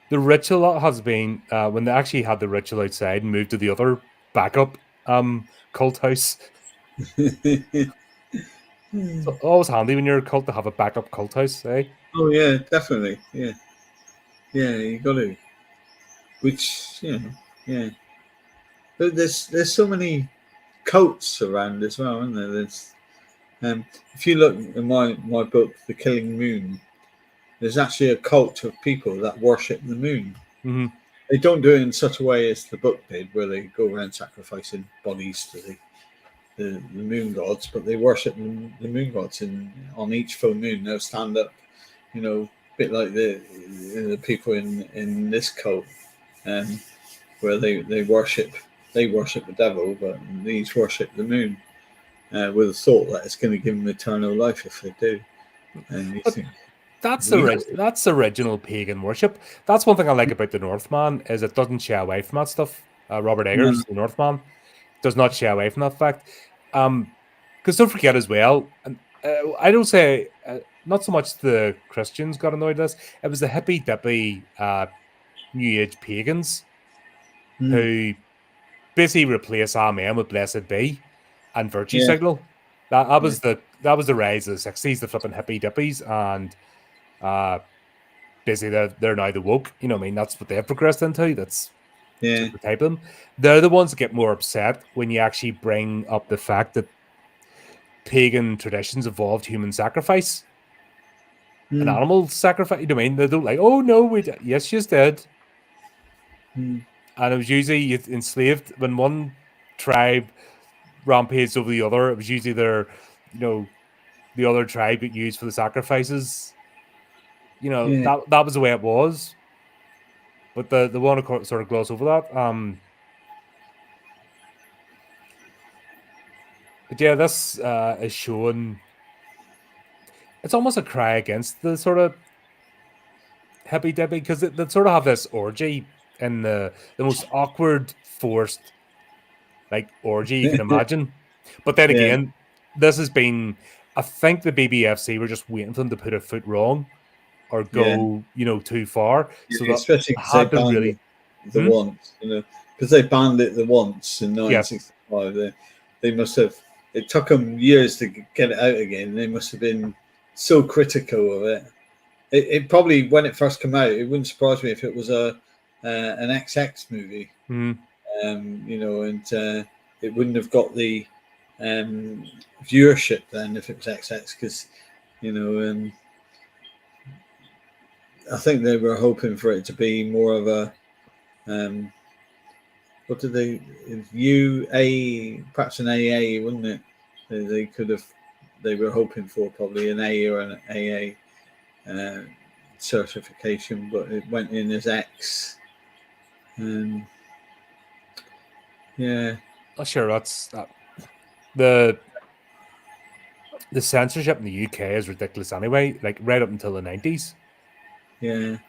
The ritual has been when they actually had the ritual outside and moved to the other backup cult house. It's always handy when you're a cult to have a backup cult house, eh? Oh yeah, definitely. Yeah, you got to. Which yeah. But there's so many cults around as well, isn't there? There's if you look in my book, The Killing Moon, there's actually a cult of people that worship the moon. Mm-hmm. They don't do it in such a way as the book did, where they go around sacrificing bodies to the moon gods, but they worship the moon gods, and on each full moon they'll stand up, a bit like the people in this cult, where they worship the devil, but these worship the moon with the thought that it's going to give them eternal life if they do. And you think that's original pagan worship. That's one thing I like about the Northman, is it doesn't shy away from that stuff. Robert Eggers, the Northman, does not shy away from that fact. Because don't forget as well, and I don't say not so much the Christians got annoyed at this. It was the hippy dippy New Age pagans who basically replace Amen with Blessed Be and Virtue Yeah. Signal. That was the rise of the 60s, the flipping hippy dippies, and basically they're now the woke. You know what I mean? That's what they've progressed into. That's Yeah. just the type of them. They're the ones that get more upset when you actually bring up the fact that pagan traditions involved human sacrifice and animal sacrifice. You know what I mean? They don't like, oh no, yes, you did. And it was usually enslaved when one tribe rampaged over the other. It was usually their, the other tribe got used for the sacrifices. That was the way it was. But the one to sort of gloss over that. But yeah, this is showing. It's almost a cry against the sort of hippy dippy because they sort of have this orgy in the most awkward, forced like orgy you can imagine. But then again, this has been. I think the BBFC were just waiting for them to put a foot wrong or go, too far. So that especially because they had to banned really it the once, because they banned it the once in 1965. They must have. It took them years to get it out again. They must have been so critical of it. It probably, when it first came out, it wouldn't surprise me if it was an XX movie. And it wouldn't have got the viewership then if it was XX, because I think they were hoping for it to be more of a what did they perhaps an AA, wouldn't it? They could have. They were hoping for probably an A or an AA certification, but it went in as X. Yeah. Oh, sure, that's the censorship in the UK is ridiculous anyway. Like right up until the 90s,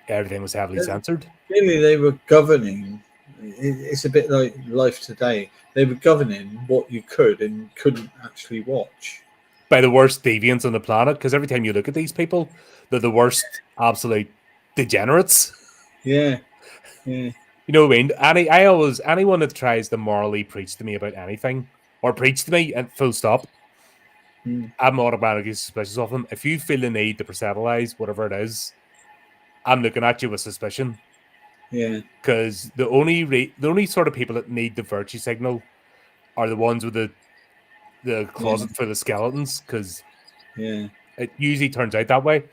everything was heavily censored. Really, they were governing. It's a bit like life today. They were governing what you could and couldn't actually watch. By the worst deviants on the planet, because every time you look at these people, they're the worst absolute degenerates. Yeah. You know what I mean? Anyone that tries to morally preach to me about anything or preach to me and full stop, I'm automatically suspicious of them. If you feel the need to perceptualize whatever it is, I'm looking at you with suspicion. Yeah. Because the only sort of people that need the virtue signal are the ones with the closet for the skeletons. Because it usually turns out that way.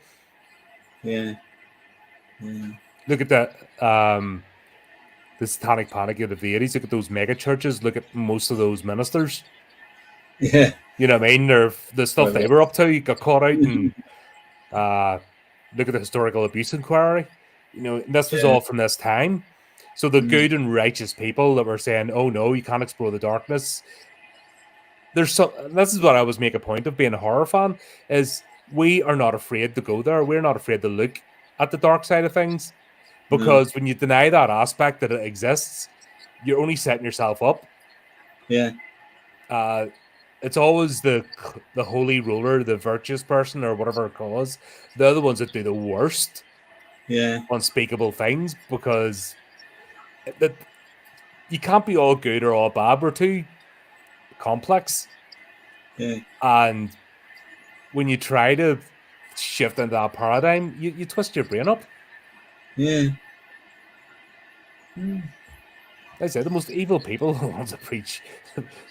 Yeah. Look at the satanic panic of the 80s. Look at those mega churches. Look at most of those ministers. Yeah. You know what I mean? The stuff they were up to got caught out, and look at the historical abuse inquiry. This was all from this time. So the good and righteous people that were saying, "Oh no, you can't explore the darkness." This is what I always make a point of being a horror fan: is we are not afraid to go there. We're not afraid to look at the dark side of things, because when you deny that aspect that it exists, you're only setting yourself up. Yeah. It's always the holy ruler, the virtuous person, or whatever it calls. They're the ones that do the worst, unspeakable things, because that you can't be all good or all bad. We're too complex. Yeah. And when you try to shift into that paradigm, you twist your brain up. Yeah. Like I said, the most evil people want to preach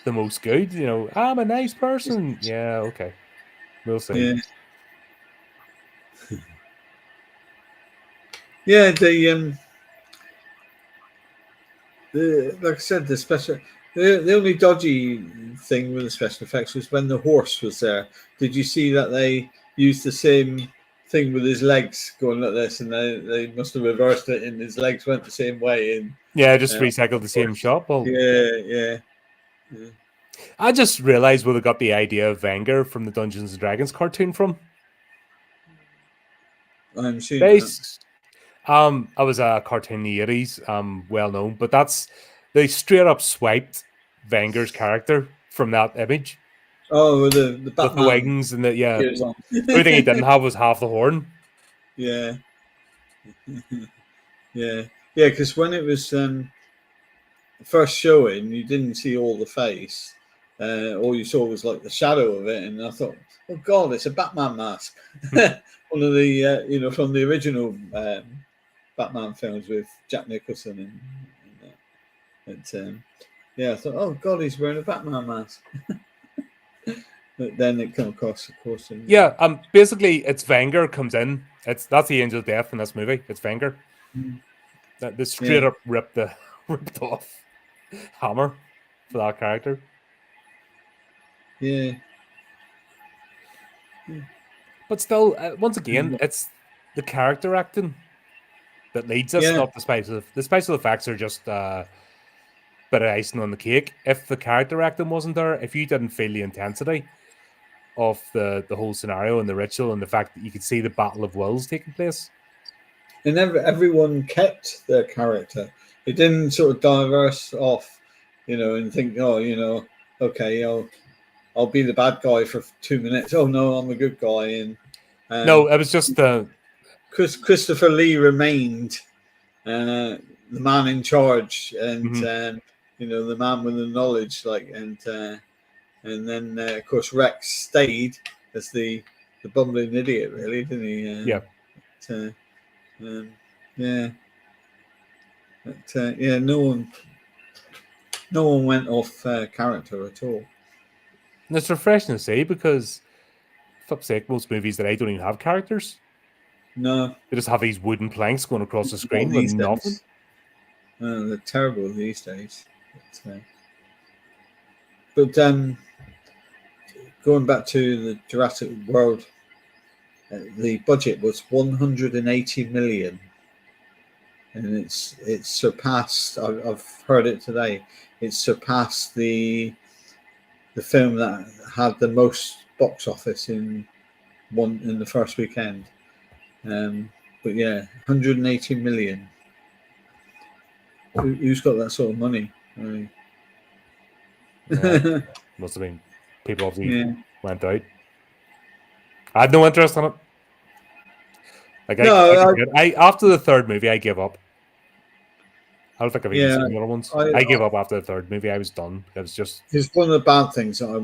the most good. I'm a nice person. Yeah, okay. We'll see. Yeah. Yeah, like I said, the only dodgy thing with the special effects was when the horse was there. Did you see that they used the same thing with his legs going like this, and they must have reversed it, and his legs went the same way? And just recycled the same shot. Well, yeah. I just realized where they got the idea of Wenger from the Dungeons and Dragons cartoon from. I'm assuming I was a cartoon in the 80s, well known, but they straight up swiped Wenger's character from that image. Oh, the with Batman the wings and the ears on. The only thing he didn't have was half the horn. Yeah, yeah, yeah. Because when it was first showing, you didn't see all the face. All you saw was like the shadow of it, and I thought, "Oh God, it's a Batman mask." One of the from the original Batman films with Jack Nicholson and yeah, I thought, "Oh God, he's wearing a Batman mask." But then it came across, of course. And, Yeah, basically it's Wenger comes in. That's the angel of death in this movie. It's Wenger. That they straight up ripped off Hammer for that character. Yeah. But still, once again, it's the character acting that leads us, not the special. The special effects are just a bit of icing on the cake. If the character acting wasn't there, if you didn't feel the intensity of the whole scenario and the ritual and the fact that you could see the battle of wills taking place. And everyone kept their character. It didn't sort of diverse off, and think, oh, okay, I'll be the bad guy for 2 minutes. Oh no, I'm a good guy. And no, it was just the Christopher Lee remained the man in charge, and the man with the knowledge, and then of course Rex stayed as the bumbling idiot, really, didn't he? Yeah. Yeah. But yeah, no one went off character at all. And it's refreshing to see because, for flip's sake, most movies that I don't even have characters. No, they just have these wooden planks going across the screen with nothing. They're terrible these days. But going back to the Jurassic World, the budget was 180 million, and it's surpassed. I've heard it today. It's surpassed the film that had the most box office in the first weekend. But yeah, 180 million. Who's got that sort of money? Must have been people obviously went out. I had no interest in it. Like I after the third movie, I give up. I don't think I've even seen the other ones. I gave up after the third movie. I was done. It was just. It's one of the bad things that I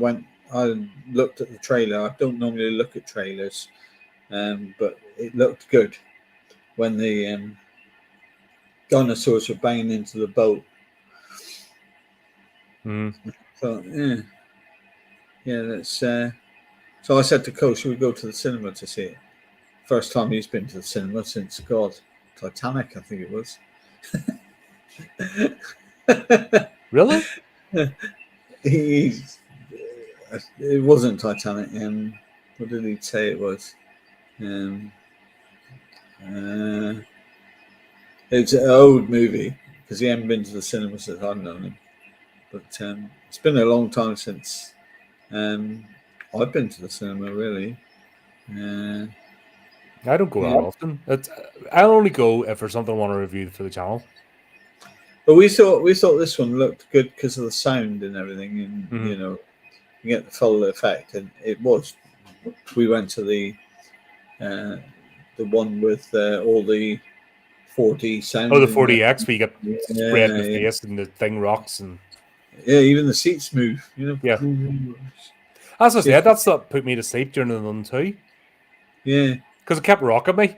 looked at the trailer. I don't normally look at trailers, but it looked good when the dinosaurs were banging into the boat. So yeah, that's. So I said to Cole, should we go to the cinema to see it? First time he's been to the cinema since Titanic, I think it was. Really? It wasn't Titanic. What did he say it was? It's an old movie because he hadn't been to the cinema since I've known him. But it's been a long time since I've been to the cinema, really. I don't go that often. I'll only go if there's something I want to review for the channel. But we thought this one looked good because of the sound and everything, and you get the full effect. And it was. We went to the one with all the 4D sound. Oh, the 4DX where you get spread in the face and the thing rocks and. Yeah, even the seats move. Yeah. As I said, that's what put me to sleep during the Nun 2. Yeah. Because it kept rocking me.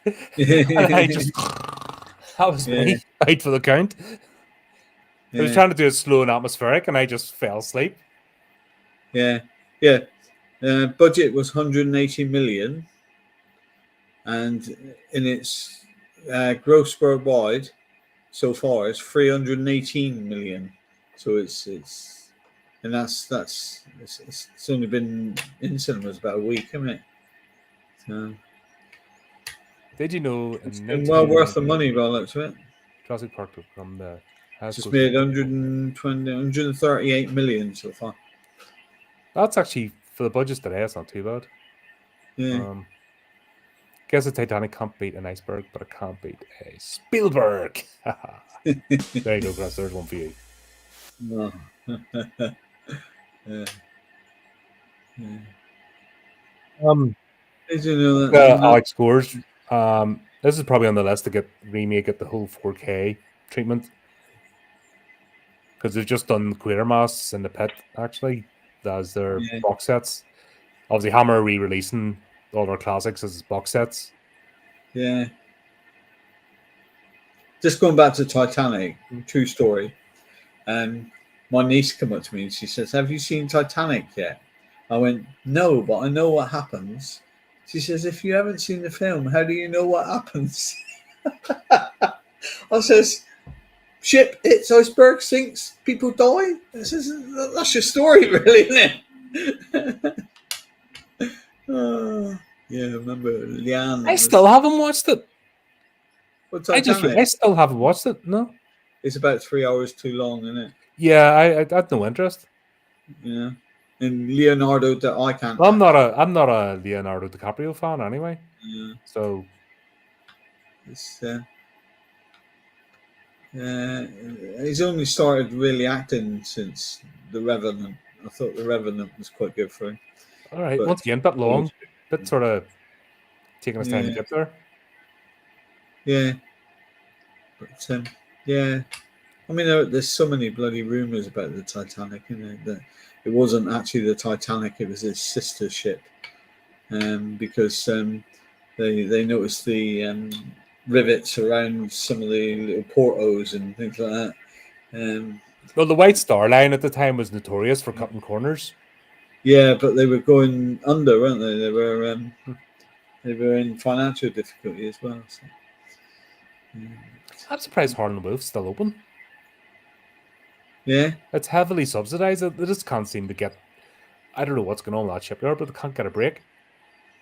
And I just. That was me. Out for the count. I was trying to do it slow and atmospheric, and I just fell asleep. Yeah. Budget was 180 million, and in its gross worldwide so far is 318 million. So it's only been in cinemas about a week, hasn't it? So. Did you know it's been well worth the money by the looks of it? Jurassic Park from the just made 138 million so far. That's actually for the budgets today. It's not too bad. Yeah. Guess the Titanic can't beat an iceberg, but it can't beat a Spielberg. There you go, Chris. There's one for you. No. Yeah. Yeah. Um, Did you know that? You know, Alex Scores. This is probably on the list to get remake at the whole 4K treatment because they've just done Quatermass in the Pit actually as their yeah, box sets. Obviously, Hammer are re-releasing all their classics as box sets. yeah. Just going back to Titanic, true story. My niece came up to me and she says, "Have you seen Titanic yet?" I went, "No, but I know what happens." She says, "If you haven't seen the film, how do you know what happens?" I says, "Ship hits iceberg, sinks, people die." I says, "That's your story, really, isn't it?" Oh, yeah, I remember Leanne. I That still was haven't watched it. well, I Titanic. still haven't watched it. No. It's about 3 hours too long, isn't it? Yeah, I had no interest. Yeah. And Leonardo, that I can't. Well, I'm not a Leonardo DiCaprio fan anyway. Yeah, So it's. He's only started really acting since The Revenant. I thought The Revenant was quite good for him, all right, but once again, bit long, bit sort of taking us time to yeah, get there. yeah, but yeah. I mean, there's so many bloody rumors about the Titanic, that it wasn't actually the Titanic; it was its sister ship, because they noticed the rivets around some of the little portos and things like that. Well, the White Star Line at the time was notorious for cutting corners. Yeah, but they were going under, weren't they? Hmm. They were in financial difficulty as well. So, I'm surprised Harlan Wolf's still open. yeah, It's heavily subsidized. They just can't seem to get. I don't know what's going on in that shipyard, but they can't get a break.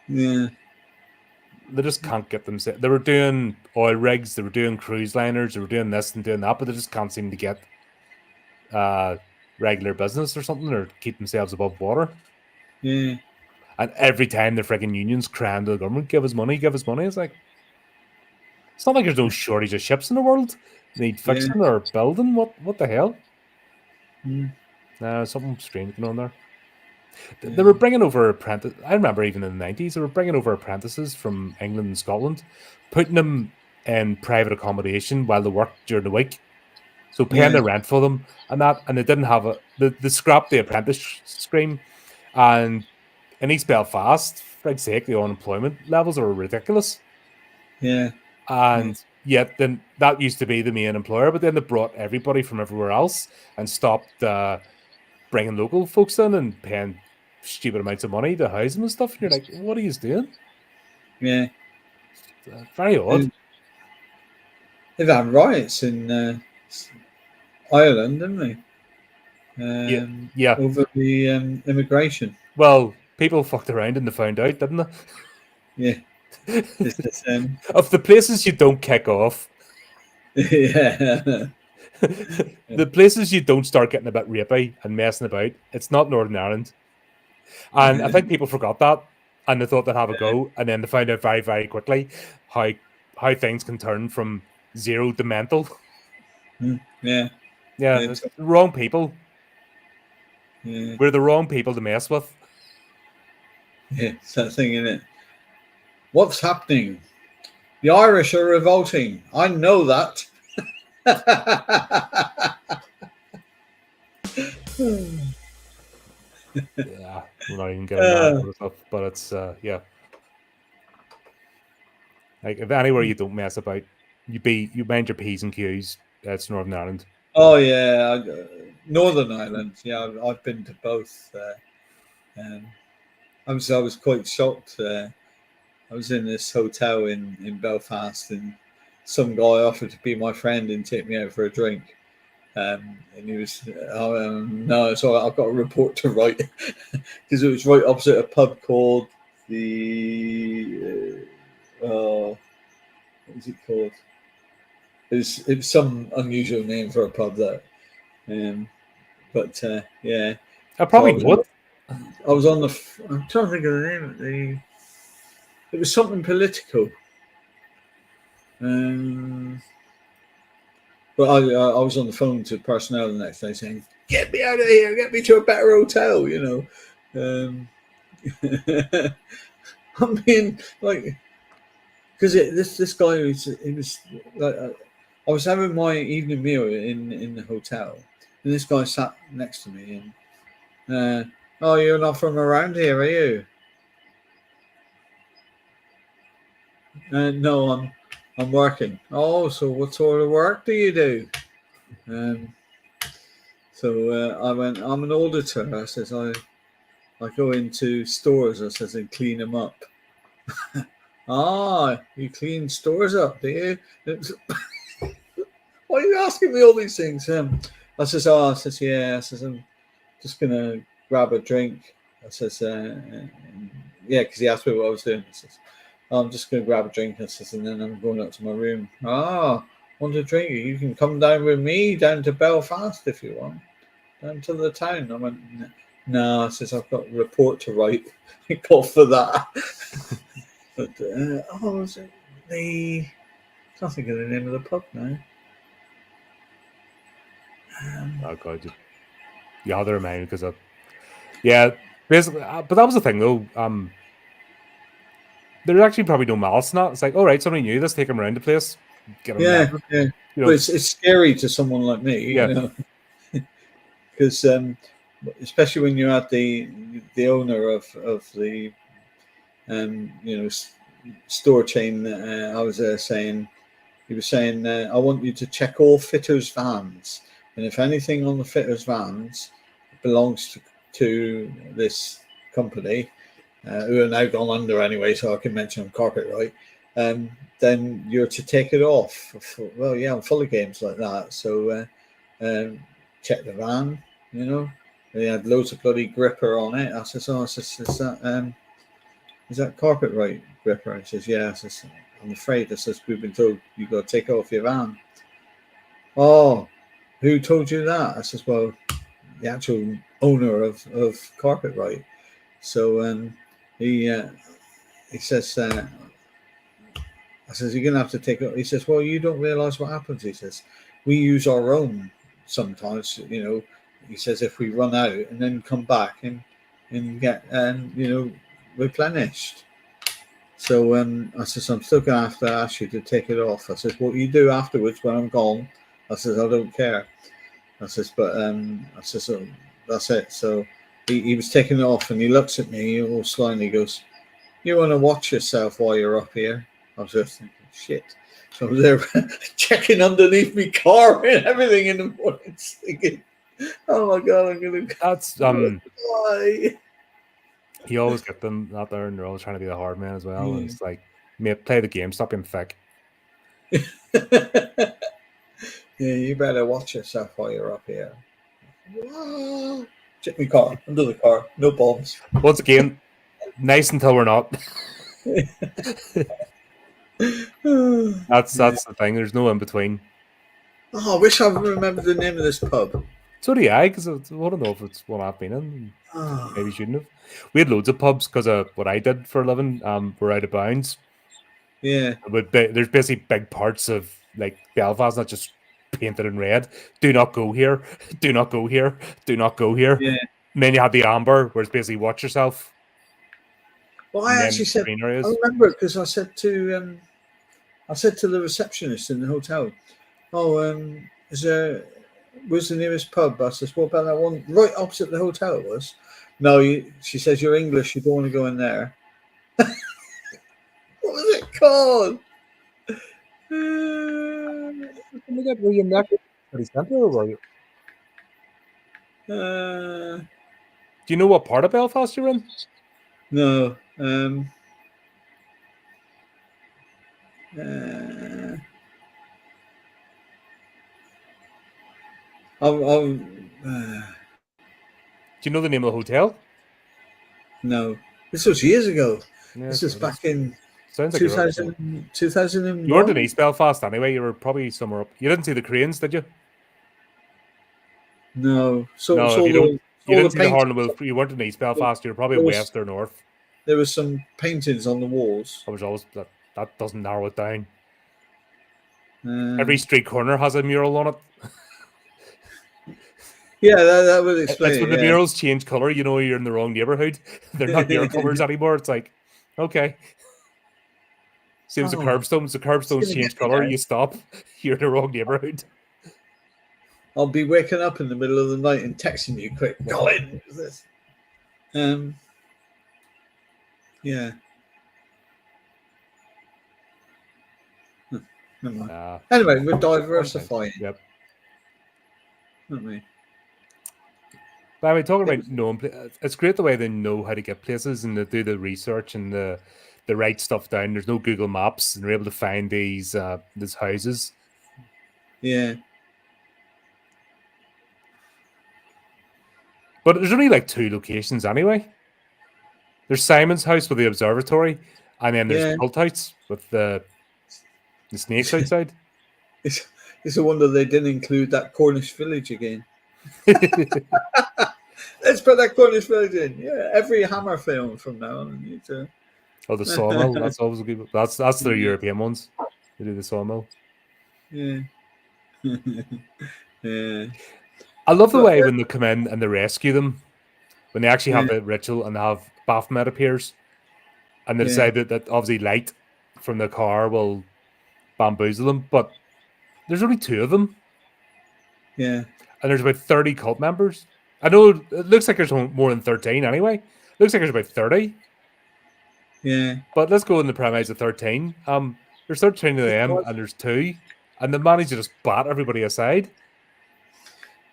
yeah, They just can't get them. They were doing oil rigs, they were doing cruise liners, they were doing this and doing that, but they just can't seem to get regular business or something, or keep themselves above water. yeah, And every time the freaking unions crying to the government, give us money, give us money. It's like, it's not like there's no shortage of ships in the world. They need yeah. fixing or building. What the hell? Mm, Something strange going on there. They yeah, were bringing over apprentices. I remember even in the 90s, they were bringing over apprentices from England and Scotland, putting them in private accommodation while they worked during the week. So paying yeah, the rent for them and that, and they didn't have they scrapped the apprentice scheme, and in East Belfast, for God's sake, the unemployment levels are ridiculous. yeah, yeah, And yet, then that used to be the main employer, but then they brought everybody from everywhere else and stopped bringing local folks in and paying stupid amounts of money to house them and stuff. And you're like, what are you doing? yeah. Very odd. And they've had riots in Ireland, haven't they? Yeah, yeah. Over the immigration. Well, people fucked around and they found out, didn't Yeah, they? it's just, Of the places you don't kick off, yeah, the places you don't start getting a bit rapey and messing about, it's not Northern Ireland. And I think people forgot that and they thought they'd have a go. And then they found out very, very quickly how things can turn from zero to mental. yeah, Yeah, it's, it's the wrong people. yeah, We're the wrong people to mess with. yeah. It's that thing in it. What's happening? The Irish are revolting. I know that. Yeah, we're not even getting that sort of stuff. But it's, yeah. Like, if anywhere you don't mess about, you mind your P's and Q's, it's Northern Ireland. Oh yeah, Northern Ireland. Yeah, I've been to both. Um, I was quite shocked. I was in this hotel in Belfast, and some guy offered to be my friend and take me out for a drink. And he was, no, it's all right. I've got a report to write because it was right opposite a pub called the. What was it called? It was some unusual name for a pub there. But yeah, I so probably know it. I was on the. I'm trying to think of the name of the. It was something political. But I was on the phone to personnel the next day saying, "Get me out of here! Get me to a better hotel!" You know. I'm being like, because this guy was like, I was having my evening meal in the hotel, and this guy sat next to me, and oh, you're not from around here, are you? No, I'm working. Oh, so what sort of work do you do? Um, so I went, I'm an auditor. I says I go into stores. I says and clean them up. Ah, you clean stores up, do you? Why are you asking me all these things? I says, yeah. I says, I'm just gonna grab a drink. I says, yeah, because he asked me what I was doing. I says, I'm just gonna grab a drink. I says, and then I'm going up to my room. Ah, want a drink? You can come down with me down to Belfast if you want, down to the town. I went, no. I says, I've got a report to write. Call for that. But was it the? I can't think of the name of the pub now. Oh god, you had to remind because yeah, basically. But that was the thing though. There's actually probably no malice in that. It's like, all right, somebody new. Let's take him around the place. Get him Yeah, level. yeah. You know, But it's scary to someone like me, yeah. you know, because especially when you're at the owner of the store chain. I was saying he was saying I want you to check all fitters' vans, and if anything on the fitters' vans belongs to this company, who are now gone under anyway, so I can mention them Carpet Right. Then you're to take it off. Well, yeah, I'm full of games like that. So check the van, you know. They had loads of bloody gripper on it. I says, oh, is that Carpet Right gripper? He says, yeah. I says, I'm afraid. I says, we've been told you got to take it off your van. Oh, who told you that? I says, well, the actual owner of Carpet Right. So he says, I says, you're going to have to take it. He says, well, you don't realize what happens. He says, we use our own sometimes, you know. He says, if we run out and then come back and get, replenished. So I says, I'm still going to have to ask you to take it off. I says, what you do afterwards when I'm gone, I says, I don't care. I says, but I says, oh, that's it. So he was taking it off and he looks at me all slyly, goes, you want to watch yourself while you're up here? I was just thinking, shit. So I was there checking underneath my car and everything in the morning, thinking, oh my god, I'm gonna That's die. you always get them out there, and they're always trying to be the hard man as well. Yeah. And it's like, mate, play the game, stop being thick. Yeah, you better watch yourself while you're up here. Check my car, under the car, no bombs. Once again, nice until we're not. That's the thing. There's no in between. Oh, I wish I remembered the name of this pub. So do I, because I don't know if it's one I've been in. Oh. Maybe shouldn't have. We had loads of pubs because of what I did for a living. We're out of bounds. Yeah. But there's basically big parts of like Belfast not just painted in red. Do not go here. Do not go here. Do not go here. Yeah. And then you have the amber, where it's basically watch yourself. Well, I actually said, I remember it because I said to the receptionist in the hotel, oh, where's the nearest pub? I says, what about that one right opposite the hotel? It was. No, she says, you're English, you don't want to go in there. What was it called? Were you in that city centre or were you? Do you know what part of Belfast you're in? No. Do you know the name of the hotel? No. This was years ago. Yeah, this was back in sounds like 2001. You weren't in East Belfast anyway. You were probably somewhere up. You didn't see the cranes, did you? No. So you didn't see the Harlan Wolf. You weren't in East Belfast. You're probably west or north. There was some paintings on the walls. I was always that doesn't narrow it down. Every street corner has a mural on it. Yeah, that would explain. That's when the murals change color. You know, you're in the wrong neighborhood. They're not your colors anymore. It's like, okay. Same as the curbstones. The curbstones change color. You stop. You're in the wrong neighborhood. I'll be waking up in the middle of the night and texting you quick. Colin, this. Yeah. Never mind. Anyway, we're diversifying. Yep. Aren't we? By the way, talking about knowing, it's great the way they know how to get places and they do the research and the write stuff down. There's no Google Maps, and they're able to find these houses. Yeah. But there's only like 2 locations anyway. There's Simon's house with the observatory, and then there's Cult House with the snakes outside. It's a wonder they didn't include that Cornish village again. Let's put that Cornish village in. Yeah, every Hammer film from now on needs to. Oh, the sawmill. That's always a good. That's the European ones. They do the sawmill. Yeah. Yeah. I love the way when they come in and they rescue them, when they actually have the ritual and they have Baphomet appears, and they decide that obviously light from the car will bamboozle them, but there's only 2 of them. Yeah. And there's about 30 cult members. I know it looks like there's more than 13 anyway. It looks like there's about 30. Yeah. But let's go in the premise of 13. There's 13 of them, and there's 2. And they manage to just bat everybody aside.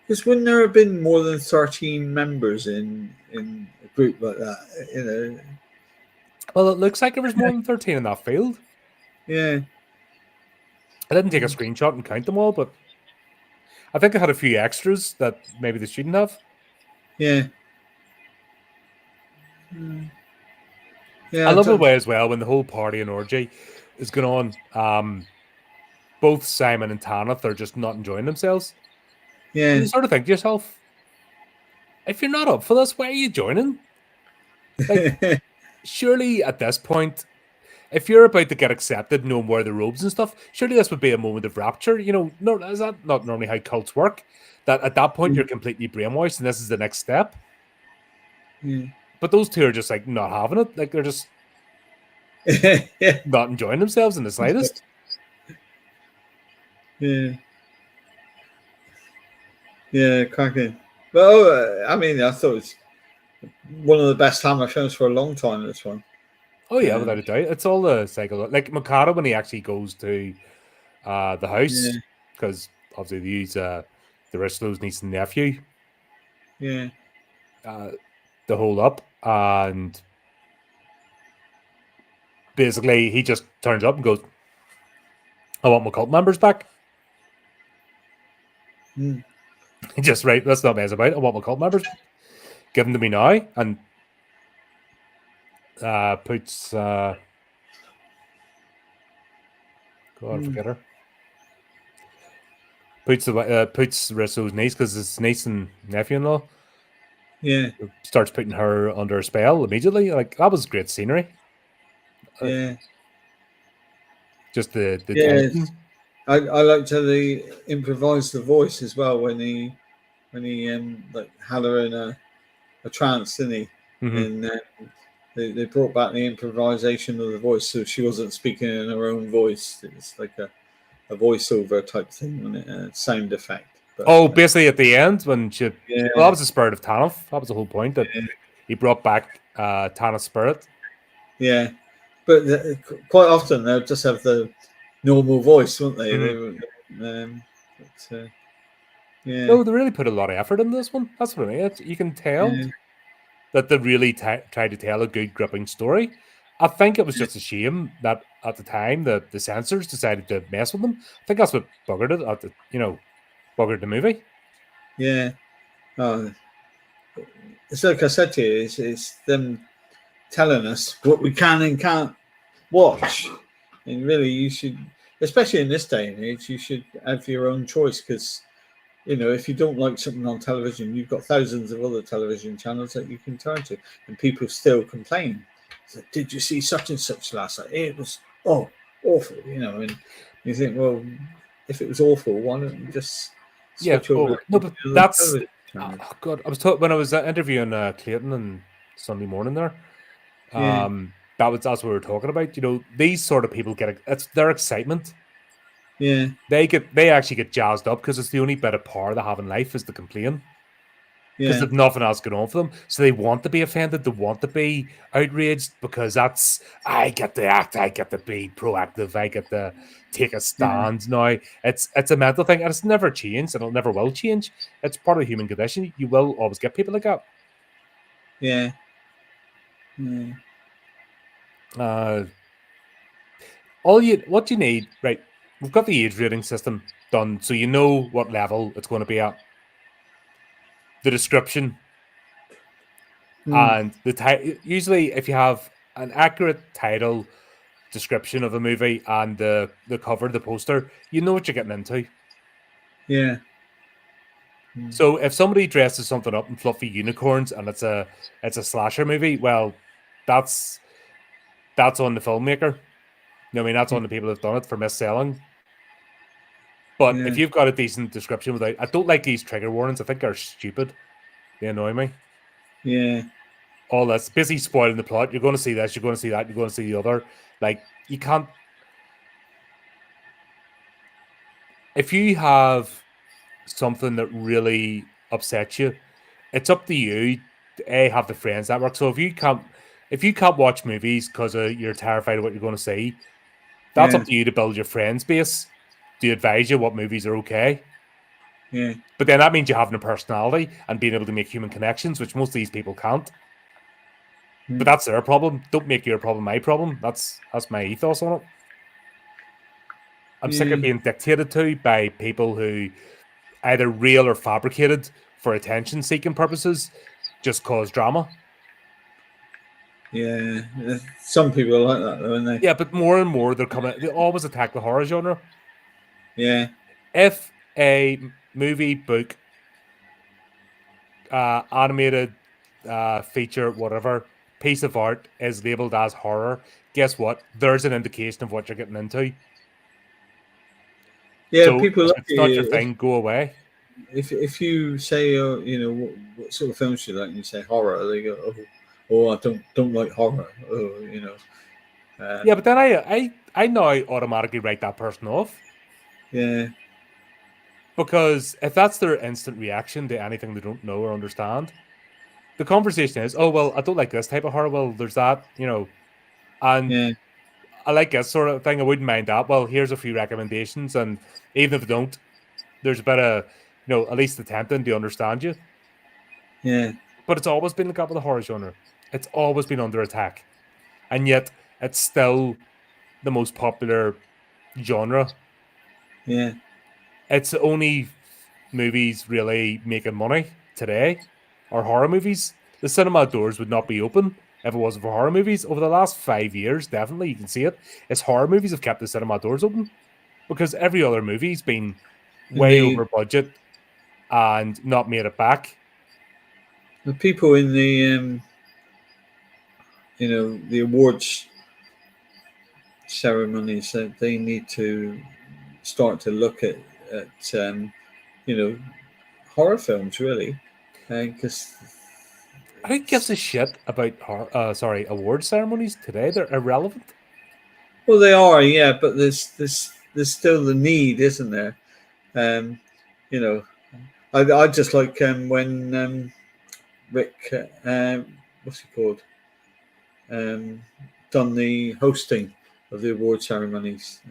Because wouldn't there have been more than 13 members in a group like that? You know. Well, it looks like there was more than 13 in that field. Yeah. I didn't take a screenshot and count them all, but I think I had a few extras that maybe they shouldn't have. Yeah. Yeah. I love the way as well when the whole party and orgy is going on. Both Simon and Tanith are just not enjoying themselves. Yeah. And you sort of think to yourself, if you're not up for this, why are you joining? Like, surely at this point, if you're about to get accepted, no more the robes and stuff, surely this would be a moment of rapture. You know, no, is that not normally how cults work? That at that point you're completely brainwashed and this is the next step. But those 2 are just like not having it. Like they're just not enjoying themselves in the slightest. Yeah. Yeah, cracking. Well, I mean, I thought it was one of the best Hammer films for a long time, this one. Oh, yeah, without a doubt. It's all the cycle. Like Mikado when he actually goes to the house, because obviously they use the Ristlo's niece and nephew. Yeah. To hold up. And basically, he just turns up and goes, I want my cult members back. Just right, that's not mess about. I want my cult members. Give them to me now. And puts God, forget her. Puts Risso's niece, because it's niece and nephew-in-law. Yeah. Starts putting her under a spell immediately. Like that was great scenery. Yeah. Just the tension. I liked how they improvised the voice as well when he like had her in a trance, didn't he? And they brought back the improvisation of the voice, so she wasn't speaking in her own voice. It's like a voiceover type thing, wasn't it? A sound effect. But, basically at the end when she, well, that was the spirit of Tanith. That was the whole point, that he brought back Tanith's spirit. Yeah, but quite often they'll just have the normal voice, won't they? No, they really put a lot of effort in this one. That's what I mean. You can tell that they really tried to tell a good gripping story. I think it was just a shame that at the time the censors decided to mess with them. I think that's what buggered it. Buggered the movie. Yeah. It's like I said to you, it's them telling us what we can and can't watch. And really, you should, especially in this day and age, you should have your own choice, because, you know, if you don't like something on television, you've got thousands of other television channels that you can turn to, and people still complain. So, did you see such and such last night? It was awful, you know. And you think, well, if it was awful, why don't you just switch over? No, but that's kind of. Oh, God, I was when I was interviewing Clayton on Sunday morning there. Yeah, That's what we were talking about. You know, these sort of people it's their excitement. yeah, They actually get jazzed up because it's the only bit of power they have in life is to complain. Because yeah, they've nothing else going on for them. So they want to be offended, they want to be outraged because I get to act, I get to be proactive, I get to take a yeah, stand now. It's a mental thing and it's never changed and it never will change. It's part of the human condition. You will always get people like that. yeah, yeah, Uh, what you need, right? We've got the age rating system done, so you know what level it's going to be at. The description mm, and the title. Usually, if you have an accurate title, description of a movie, and the cover, the poster, you know what you're getting into. yeah, mm, So if somebody dresses something up in fluffy unicorns and it's a slasher movie, well, that's that's on the filmmaker. You know what I mean, that's yeah, on the people who've done it for misselling. But yeah, if you've got a decent description without, I don't like these trigger warnings. I think they're stupid. They annoy me. yeah, All that's busy spoiling the plot. You're going to see this. You're going to see that. You're going to see the other. Like you can't. If you have something that really upsets you, it's up to you to have the friends network. So if you can't watch movies because you're terrified of what you're going to see, that's up yeah, to you to build your friends base to advise you what movies are okay. yeah, But then that means you having a personality and being able to make human connections, which most of these people can't. But mm, that's their problem. Don't make your problem my problem. That's my ethos on it. I'm sick of yeah, being dictated to by people who either real or fabricated for attention seeking purposes just cause drama. yeah. Some people are like that, though, aren't they? Yeah, but more and more they always attack the horror genre. Yeah, If a movie, book, animated feature, whatever, piece of art is labeled as horror, guess what? There's an indication of what you're getting into. yeah. So People if look at it's not your you thing, go away. if you say, what sort of films do you like, and you say horror, they go, oh, I don't like horror. Oh, Yeah, um, but then I now automatically write that person off. yeah, Because if that's their instant reaction to anything they don't know or understand, the conversation is, oh, well, I don't like this type of horror. Well, there's that. And yeah, I like this sort of thing. I wouldn't mind that. Well, here's a few recommendations. And even if I don't, there's a bit of, at least attempting to understand you. yeah, But it's always been like that with the horror genre. It's always been under attack. And yet it's still the most popular genre. yeah, It's only movies really making money today are horror movies. The cinema doors would not be open if it wasn't for horror movies. Over the last 5 years, definitely, you can see it. It's horror movies have kept the cinema doors open because every other movie's been and way over budget and not made it back. the people in the the awards ceremonies, that they need to start to look at you know horror films, really, because Who gives a shit about award ceremonies today? They're irrelevant. well, they are, yeah, but there's still the need, isn't there? Um, you know, I just like when Rick, what's he called, um, done the hosting of the award ceremonies.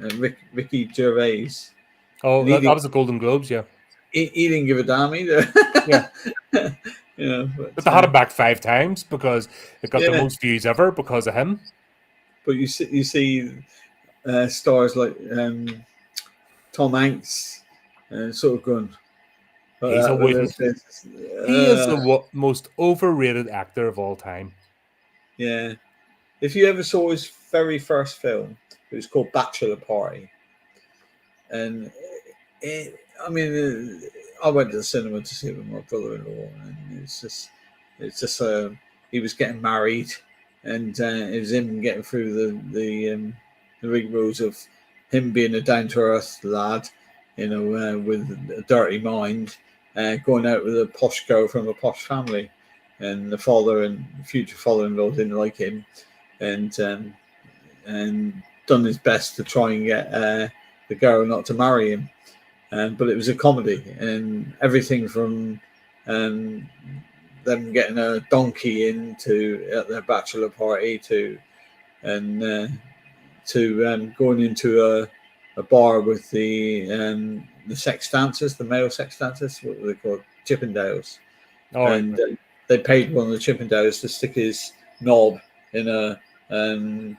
Ricky Gervais, Oh, and that was the Golden Globes, yeah. he didn't give a damn either. Yeah. But But they had him back 5 times because it got the yeah, most views ever because of him. but you see stars like Tom Hanks sort of going He's a with their wooden. faces. He is the most overrated actor of all time. Yeah. If you ever saw his very first film, it was called Bachelor Party, and I mean, I went to the cinema to see it with my brother-in-law, and it's just he was getting married, and it was him getting through the rigmaroles of him being a down-to-earth lad, with a dirty mind, going out with a posh girl from a posh family, and the father and future father-in-law didn't like him, and done his best to try and get the girl not to marry him. But it was a comedy, and everything from them getting a donkey into at their bachelor party to going into a bar with the sex dancers, the male sex dancers, what were they called? Chippendales. All right. And they paid one of the Chippendales to stick his knob in a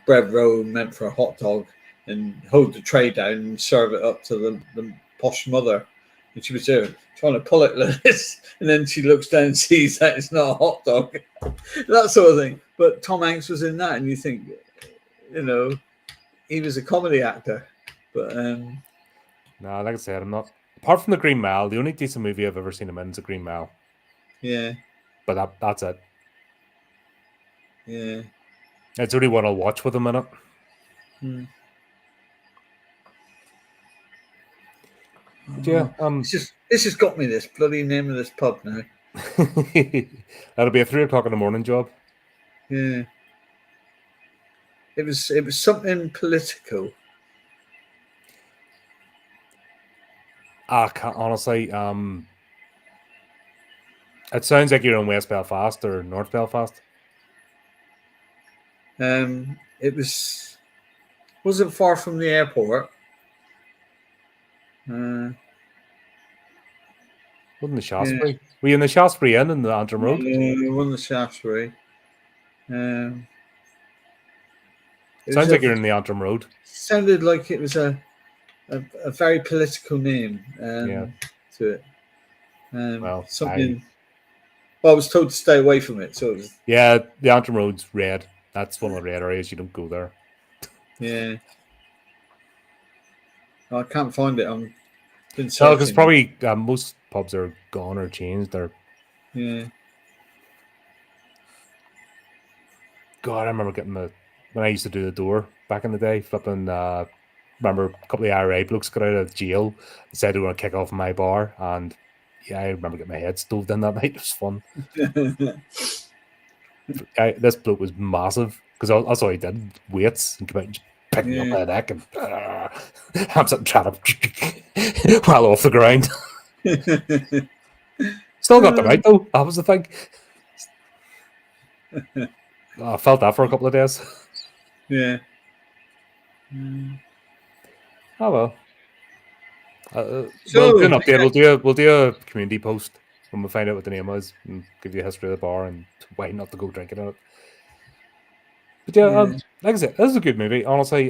bread roll meant for a hot dog and hold the tray down and serve it up to the posh mother. And she was there trying to pull it like this, and then she looks down and sees that it's not a hot dog. That sort of thing. But Tom Hanks was in that, and you think, he was a comedy actor. But no, like I said, I'm not. Apart from the Green Mile, the only decent movie I've ever seen him in is the Green Mile. Yeah. But that's it. Yeah. It's only one I'll watch with him in it. Yeah. This has got me this bloody name of this pub now. That'll be a 3 o'clock in the morning job. Yeah. It was something political. I can't honestly. It sounds like you're in West Belfast or North Belfast. It wasn't far from the airport. Wasn't the Shaftesbury? Yeah. Were you in the Shaftesbury Inn in the Antrim Road? Yeah, wasn't the Shaftesbury. Sounds like you're in the Antrim Road. Sounded like it was a very political name to it. Well, something. I was told to stay away from it. So it was, the Antrim Road's red. That's one of the red areas. You don't go there. Yeah. I can't find it. I'm been searching. No, because probably most pubs are gone or changed. Yeah. God, I remember getting when I used to do the door back in the day, flipping. Remember a couple of IRA blokes got out of jail and said they were going to kick off my bar, and I remember getting my head stoved in that night. It was fun. This bloke was massive because that's all he did: weights and come out and just pick me up by the neck, and I'm sitting trying to while off the ground. Still got them out though. That was the thing. I felt that for a couple of days. Yeah. Oh well. We'll do an update. We'll do a community post when we find out what the name was and give you a history of the bar and why not to go drinking in it. But like I said, this is a good movie. Honestly,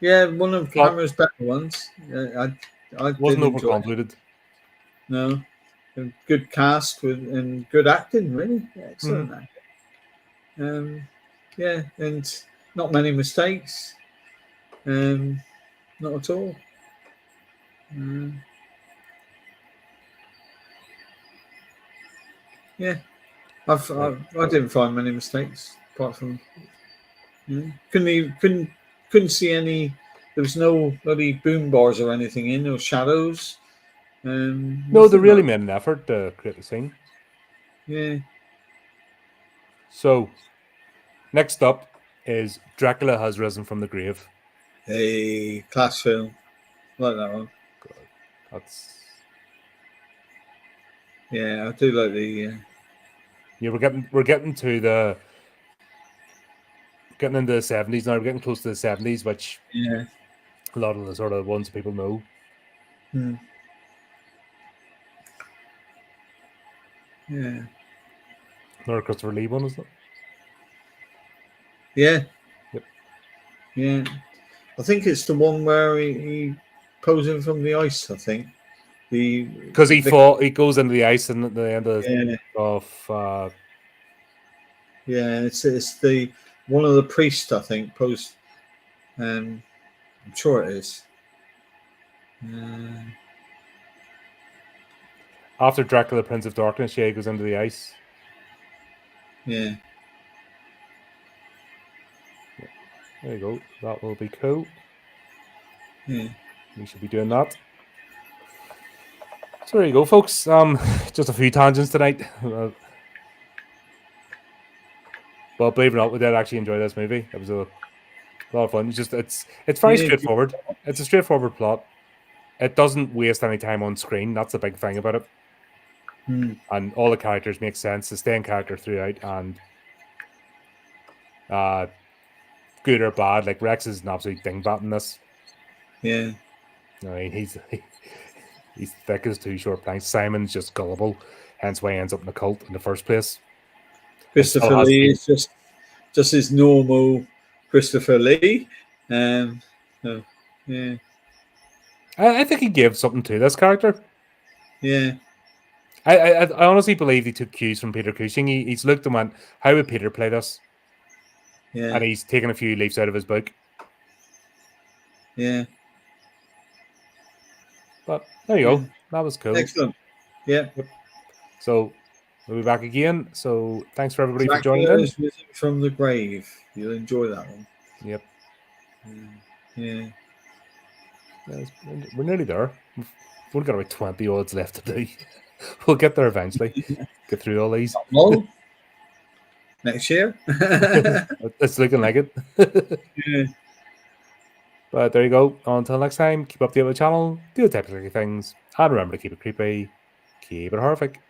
yeah, one of Hammer's better ones. I wasn't overconvoluted. No, good cast and good acting. Really excellent acting. Yeah, and not many mistakes. Not at all. Yeah, I didn't find many mistakes apart from couldn't see any. There was no bloody boom bars or anything in, no shadows. No, they really made an effort to create the scene. Yeah. So, next up is Dracula Has Risen from the Grave. A class film. Like that one. God, that's. Yeah, I do like the. Yeah, we're getting to the. Getting into the 70s now. We're getting close to the 70s, which a lot of the sort of ones people know. Yeah. Another Christopher Lee one, isn't it? Yeah. Yep. Yeah. I think it's the one where he posing from the ice, I think. Because he goes into the ice and at the end of yeah, it's the one of the priests, I think, posed. I'm sure it is. After Dracula, Prince of Darkness, he goes into the ice. Yeah. There you go. That will be cool. Yeah. We should be doing that. So there you go, folks. Just a few tangents tonight. But believe it or not, we did actually enjoy this movie. It was a lot of fun. It's very straightforward. It's a straightforward plot. It doesn't waste any time on screen. That's the big thing about it. And all the characters make sense. They stay in character throughout, and good or bad, like Rex is an absolute dingbat in this. Yeah. I mean, he's thick as two short planks. Simon's just gullible, hence why he ends up in a cult in the first place. Christopher Lee is just his normal Christopher Lee. So, yeah. I think he gave something to this character. Yeah. I honestly believe he took cues from Peter Cushing. He's looked and went, how would Peter play this? Yeah. And he's taken a few leaves out of his book. Yeah. But there you go. That was cool. Excellent. Yeah. Yep. So we'll be back again. So thanks for everybody for joining in. From the Grave. You'll enjoy that one. Yep. Yeah. We're nearly there. We've only got about 20 odds left to do. We'll get there eventually. Get through all these. Well, next year. It's looking like it. Yeah. But there you go. Until next time, keep updated with the channel, do the typical things, and remember to keep it creepy, keep it horrific.